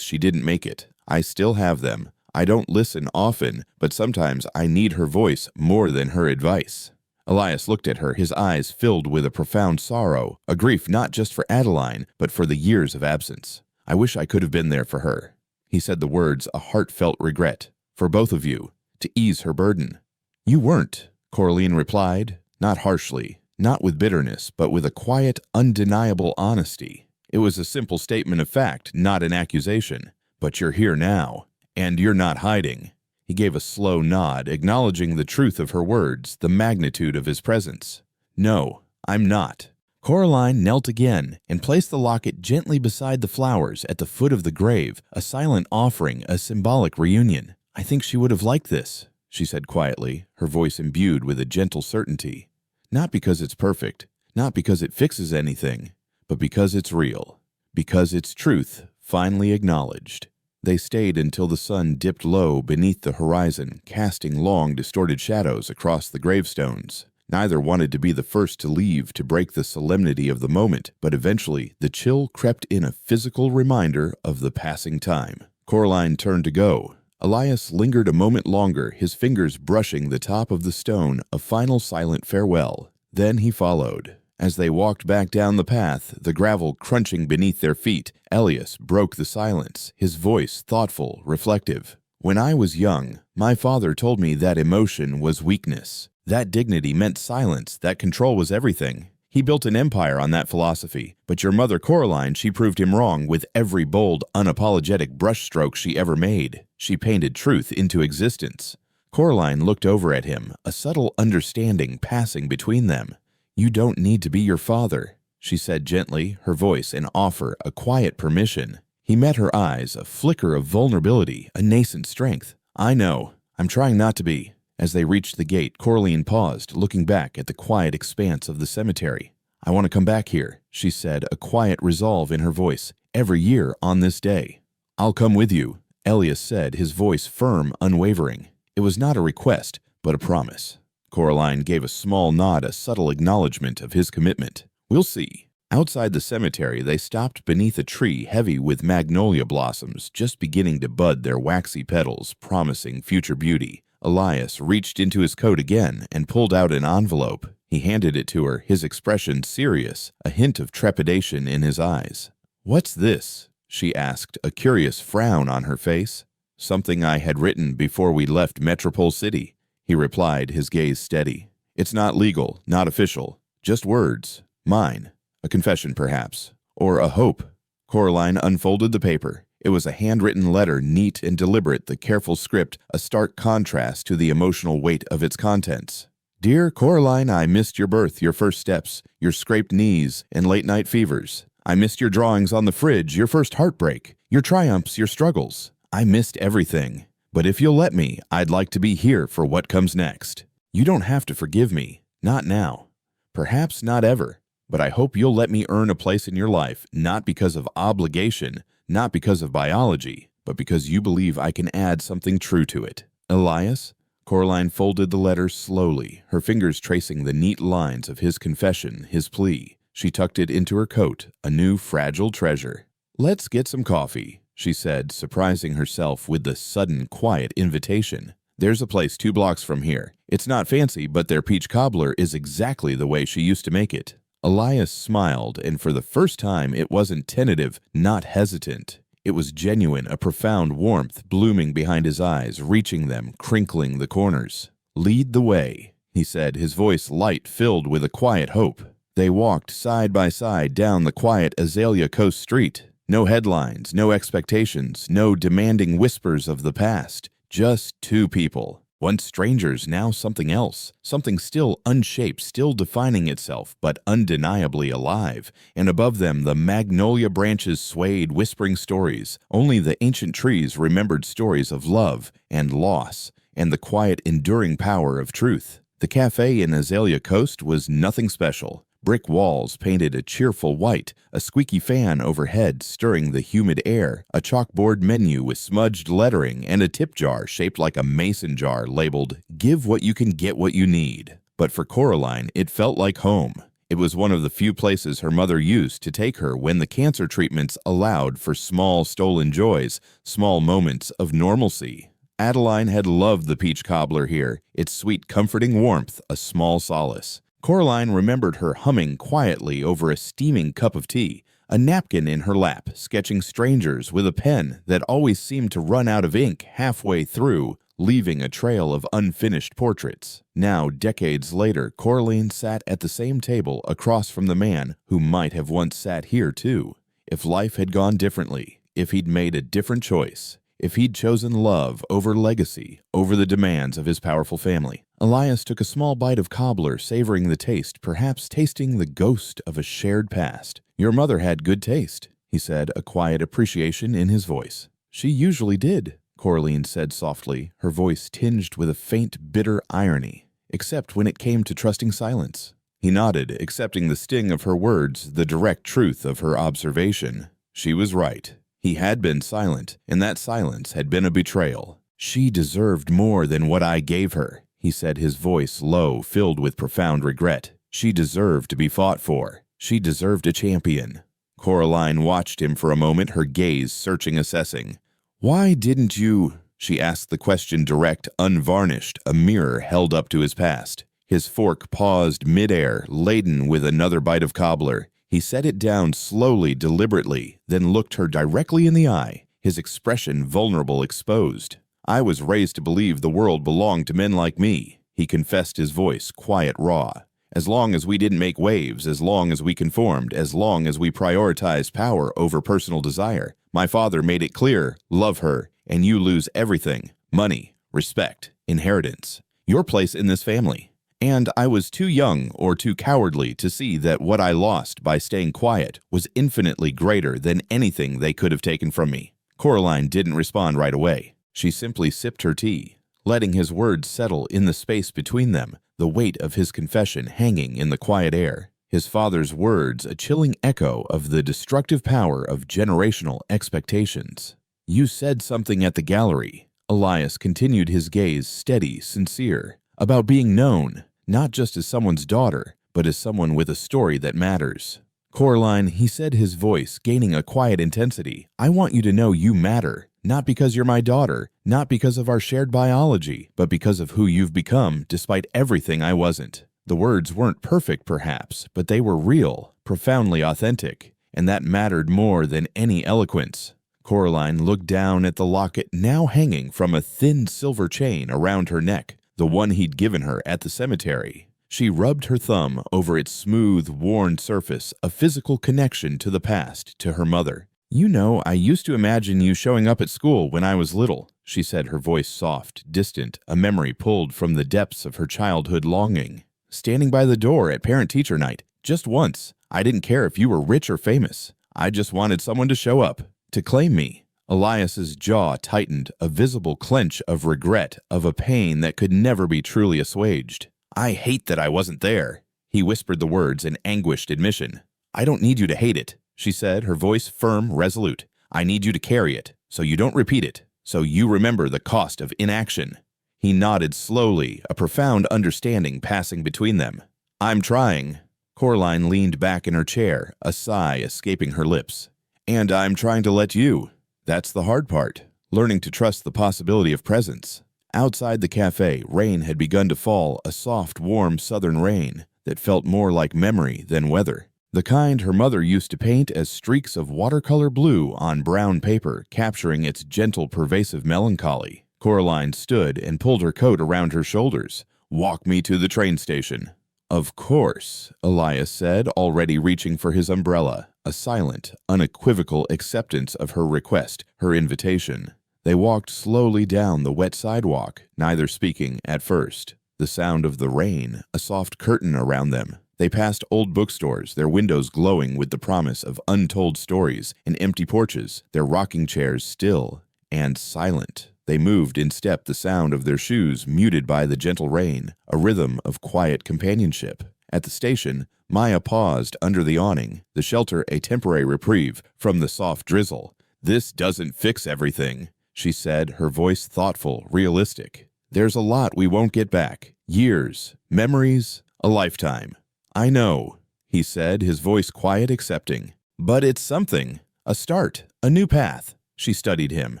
she didn't make it. I still have them. I don't listen often, but sometimes I need her voice more than her advice." Elias looked at her, his eyes filled with a profound sorrow, a grief not just for Adeline, but for the years of absence. "I wish I could have been there for her." He said the words, a heartfelt regret. "For both of you, to ease her burden." "You weren't," Coraline replied, not harshly, not with bitterness, but with a quiet, undeniable honesty. It was a simple statement of fact, not an accusation. "But you're here now, and you're not hiding." He gave a slow nod, acknowledging the truth of her words, the magnitude of his presence. "No, I'm not." Coraline knelt again and placed the locket gently beside the flowers at the foot of the grave, a silent offering, a symbolic reunion. "I think she would have liked this," she said quietly, her voice imbued with a gentle certainty. "Not because it's perfect, not because it fixes anything, but because it's real, because it's truth finally acknowledged." They stayed until the sun dipped low beneath the horizon, casting long, distorted shadows across the gravestones. Neither wanted to be the first to leave to break the solemnity of the moment, but eventually the chill crept in, a physical reminder of the passing time. Coraline turned to go. Elias lingered a moment longer, his fingers brushing the top of the stone, a final silent farewell. Then he followed. As they walked back down the path, the gravel crunching beneath their feet, Elias broke the silence, his voice thoughtful, reflective. "When I was young, my father told me that emotion was weakness. That dignity meant silence, that control was everything. He built an empire on that philosophy, but your mother Coraline, she proved him wrong with every bold, unapologetic brushstroke she ever made. She painted truth into existence." Coraline looked over at him, a subtle understanding passing between them. "You don't need to be your father," she said gently, her voice an offer, a quiet permission. He met her eyes, a flicker of vulnerability, a nascent strength. "I know. I'm trying not to be." As they reached the gate, Coraline paused, looking back at the quiet expanse of the cemetery. "I want to come back here," she said, a quiet resolve in her voice. "Every year on this day." "I'll come with you," Elias said, his voice firm, unwavering. It was not a request, but a promise. Coraline gave a small nod, a subtle acknowledgement of his commitment. "We'll see." Outside the cemetery, they stopped beneath a tree heavy with magnolia blossoms, just beginning to bud their waxy petals, promising future beauty. Elias reached into his coat again and pulled out an envelope. He handed it to her, his expression serious, a hint of trepidation in his eyes. "What's this?" she asked, a curious frown on her face. "Something I had written before we left Metropole City," he replied, his gaze steady. "It's not legal, not official, just words. Mine. A confession, perhaps. Or a hope." Coraline unfolded the paper. It was a handwritten letter, neat and deliberate, the careful script a stark contrast to the emotional weight of its contents. "Dear Coraline, I missed your birth, your first steps, your scraped knees, and late-night fevers. I missed your drawings on the fridge, your first heartbreak, your triumphs, your struggles. I missed everything. But if you'll let me, I'd like to be here for what comes next. You don't have to forgive me. Not now. Perhaps not ever. But I hope you'll let me earn a place in your life, not because of obligation, not because of biology, but because you believe I can add something true to it. Elias?" Coraline folded the letter slowly, her fingers tracing the neat lines of his confession, his plea. She tucked it into her coat, a new fragile treasure. "Let's get some coffee," she said, surprising herself with the sudden quiet invitation. "There's a place 2 blocks from here. It's not fancy, but their peach cobbler is exactly the way she used to make it." Elias smiled, and for the first time it wasn't tentative, not hesitant. It was genuine, a profound warmth blooming behind his eyes, reaching them, crinkling the corners. "Lead the way," he said, his voice light, filled with a quiet hope. They walked side by side down the quiet Azalea Coast street. No headlines, no expectations, no demanding whispers of the past. Just 2 people. Once strangers, now something else. Something still unshaped, still defining itself, but undeniably alive. And above them, the magnolia branches swayed, whispering stories. Only the ancient trees remembered stories of love and loss, and the quiet, enduring power of truth. The cafe in Azalea Coast was nothing special. Brick walls painted a cheerful white, a squeaky fan overhead stirring the humid air, a chalkboard menu with smudged lettering, and a tip jar shaped like a mason jar labeled, "Give what you can get what you need." But for Coraline, it felt like home. It was one of the few places her mother used to take her when the cancer treatments allowed for small stolen joys, small moments of normalcy. Adeline had loved the peach cobbler here, its sweet, comforting warmth a small solace. Coraline remembered her humming quietly over a steaming cup of tea, a napkin in her lap, sketching strangers with a pen that always seemed to run out of ink halfway through, leaving a trail of unfinished portraits. Now, decades later, Coraline sat at the same table across from the man who might have once sat here too. If life had gone differently, if he'd made a different choice, if he'd chosen love over legacy, over the demands of his powerful family. Elias took a small bite of cobbler, savoring the taste, perhaps tasting the ghost of a shared past. "Your mother had good taste," he said, a quiet appreciation in his voice. "She usually did," Coraline said softly, her voice tinged with a faint, bitter irony, except when it came to trusting silence. He nodded, accepting the sting of her words, the direct truth of her observation. She was right. He had been silent, and that silence had been a betrayal. "She deserved more than what I gave her," he said, his voice low, filled with profound regret. "She deserved to be fought for. She deserved a champion." Coraline watched him for a moment, her gaze searching, assessing. "Why didn't you?" She asked the question direct, unvarnished, a mirror held up to his past. His fork paused midair, laden with another bite of cobbler. He set it down slowly, deliberately, then looked her directly in the eye, his expression vulnerable, exposed. "I was raised to believe the world belonged to men like me," he confessed, his voice quiet, raw. "As long as we didn't make waves, as long as we conformed, as long as we prioritized power over personal desire. My father made it clear, love her, and you lose everything, money, respect, inheritance, your place in this family. And I was too young or too cowardly to see that what I lost by staying quiet was infinitely greater than anything they could have taken from me." Coraline didn't respond right away. She simply sipped her tea, letting his words settle in the space between them, the weight of his confession hanging in the quiet air. His father's words a chilling echo of the destructive power of generational expectations. "You said something at the gallery." Elias continued, his gaze steady, sincere, "about being known. Not just as someone's daughter, but as someone with a story that matters." "Coraline," he said, his voice gaining a quiet intensity, "I want you to know you matter. Not because you're my daughter, not because of our shared biology, but because of who you've become despite everything I wasn't." The words weren't perfect, perhaps, but they were real, profoundly authentic, and that mattered more than any eloquence. Coraline looked down at the locket now hanging from a thin silver chain around her neck, the one he'd given her at the cemetery. She rubbed her thumb over its smooth, worn surface, a physical connection to the past, to her mother. "You know, I used to imagine you showing up at school when I was little," she said, her voice soft, distant, a memory pulled from the depths of her childhood longing. "Standing by the door at parent-teacher night, just once. I didn't care if you were rich or famous. I just wanted someone to show up, to claim me." Elias's jaw tightened, a visible clench of regret, of a pain that could never be truly assuaged. "I hate that I wasn't there." He whispered the words in anguished admission. "I don't need you to hate it," she said, her voice firm, resolute. "I need you to carry it, so you don't repeat it, so you remember the cost of inaction." He nodded slowly, a profound understanding passing between them. "I'm trying." Coraline leaned back in her chair, a sigh escaping her lips. "And I'm trying to let you. That's the hard part, learning to trust the possibility of presence." Outside the cafe, rain had begun to fall, a soft, warm southern rain that felt more like memory than weather. The kind her mother used to paint as streaks of watercolor blue on brown paper, capturing its gentle, pervasive melancholy. Coraline stood and pulled her coat around her shoulders. "Walk me to the train station." "Of course," Elias said, already reaching for his umbrella, a silent, unequivocal acceptance of her request, her invitation. They walked slowly down the wet sidewalk, neither speaking at first. The sound of the rain, a soft curtain around them. They passed old bookstores, their windows glowing with the promise of untold stories, and empty porches, their rocking chairs still and silent. They moved in step, the sound of their shoes muted by the gentle rain, a rhythm of quiet companionship. At the station, Maya paused under the awning, the shelter a temporary reprieve from the soft drizzle. "This doesn't fix everything," she said, her voice thoughtful, realistic. "There's a lot we won't get back. Years, memories, a lifetime." "I know," he said, his voice quiet, accepting. "But it's something. A start, a new path." She studied him.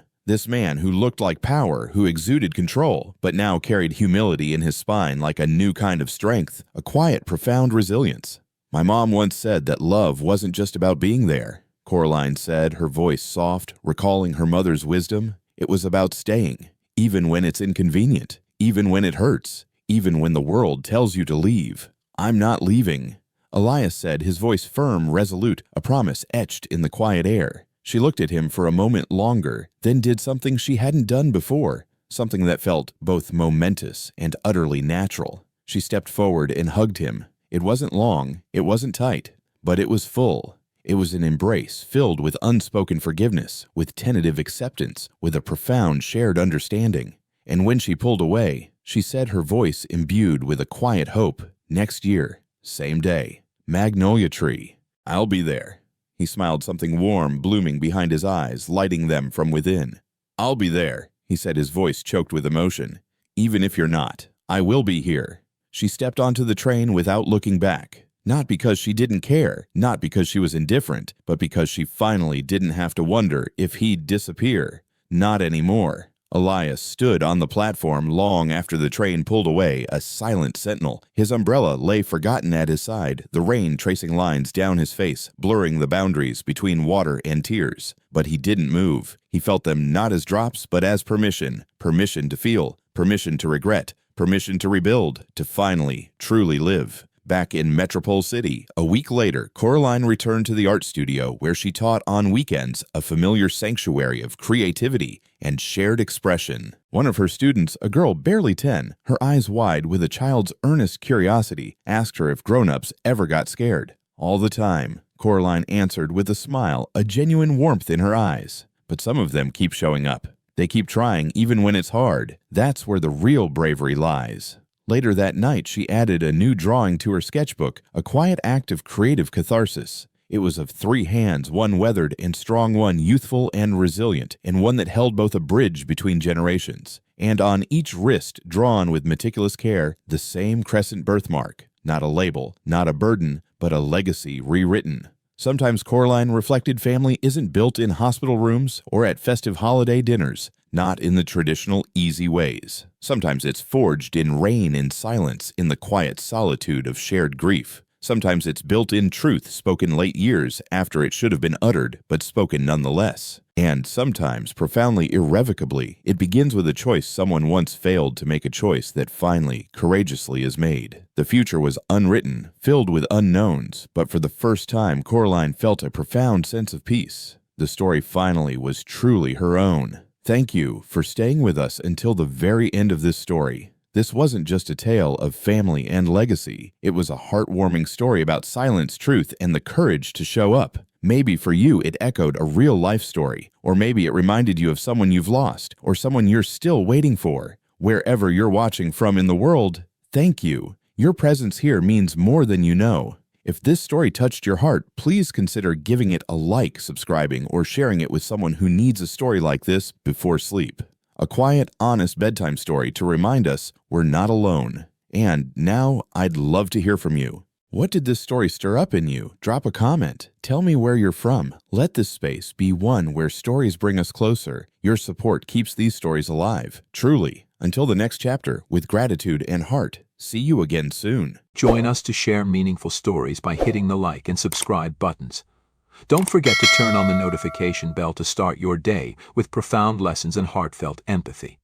This man who looked like power, who exuded control, but now carried humility in his spine like a new kind of strength, a quiet, profound resilience. "My mom once said that love wasn't just about being there," Coraline said, her voice soft, recalling her mother's wisdom. "It was about staying, even when it's inconvenient, even when it hurts, even when the world tells you to leave." "I'm not leaving," Elias said, his voice firm, resolute, a promise etched in the quiet air. She looked at him for a moment longer, then did something she hadn't done before, something that felt both momentous and utterly natural. She stepped forward and hugged him. It wasn't long, it wasn't tight, but it was full. It was an embrace filled with unspoken forgiveness, with tentative acceptance, with a profound shared understanding. And when she pulled away, she said, her voice imbued with a quiet hope, "Next year, same day, Magnolia Tree. I'll be there." He smiled, something warm blooming behind his eyes, lighting them from within. "I'll be there," he said, his voice choked with emotion. "Even if you're not, I will be here." She stepped onto the train without looking back. Not because she didn't care, not because she was indifferent, but because she finally didn't have to wonder if he'd disappear. Not anymore. Elias stood on the platform long after the train pulled away, a silent sentinel. His umbrella lay forgotten at his side, the rain tracing lines down his face, blurring the boundaries between water and tears. But he didn't move. He felt them not as drops, but as permission. Permission to feel, permission to regret, permission to rebuild, to finally, truly live. Back in Metropole City, a week later, Coraline returned to the art studio where she taught on weekends, a familiar sanctuary of creativity and shared expression. One of her students, a girl barely 10, her eyes wide with a child's earnest curiosity, asked her if grown-ups ever got scared. "All the time," Coraline answered with a smile, a genuine warmth in her eyes. "But some of them keep showing up. They keep trying even when it's hard. That's where the real bravery lies." Later that night, she added a new drawing to her sketchbook, a quiet act of creative catharsis. It was of 3 hands, one weathered and strong, one youthful and resilient, and one that held both a bridge between generations. And on each wrist, drawn with meticulous care, the same crescent birthmark. Not a label, not a burden, but a legacy rewritten. Sometimes Coraline reflected family isn't built in hospital rooms or at festive holiday dinners, not in the traditional easy ways. Sometimes it's forged in rain and silence, in the quiet solitude of shared grief. Sometimes it's built in truth spoken late years after it should have been uttered, but spoken nonetheless. And sometimes, profoundly irrevocably, it begins with a choice someone once failed to make, a choice that finally, courageously is made. The future was unwritten, filled with unknowns, but for the first time, Coraline felt a profound sense of peace. The story finally was truly her own. Thank you for staying with us until the very end of this story. This wasn't just a tale of family and legacy. It was a heartwarming story about silence, truth, and the courage to show up. Maybe for you it echoed a real-life story, or maybe it reminded you of someone you've lost, or someone you're still waiting for. Wherever you're watching from in the world, thank you. Your presence here means more than you know. If this story touched your heart, please consider giving it a like, subscribing, or sharing it with someone who needs a story like this before sleep. A quiet, honest bedtime story to remind us we're not alone. And now I'd love to hear from you. What did this story stir up in you? Drop a comment. Tell me where you're from. Let this space be one where stories bring us closer. Your support keeps these stories alive. Truly. Until the next chapter, with gratitude and heart. See you again soon. Join us to share meaningful stories by hitting the like and subscribe buttons. Don't forget to turn on the notification bell to start your day with profound lessons and heartfelt empathy.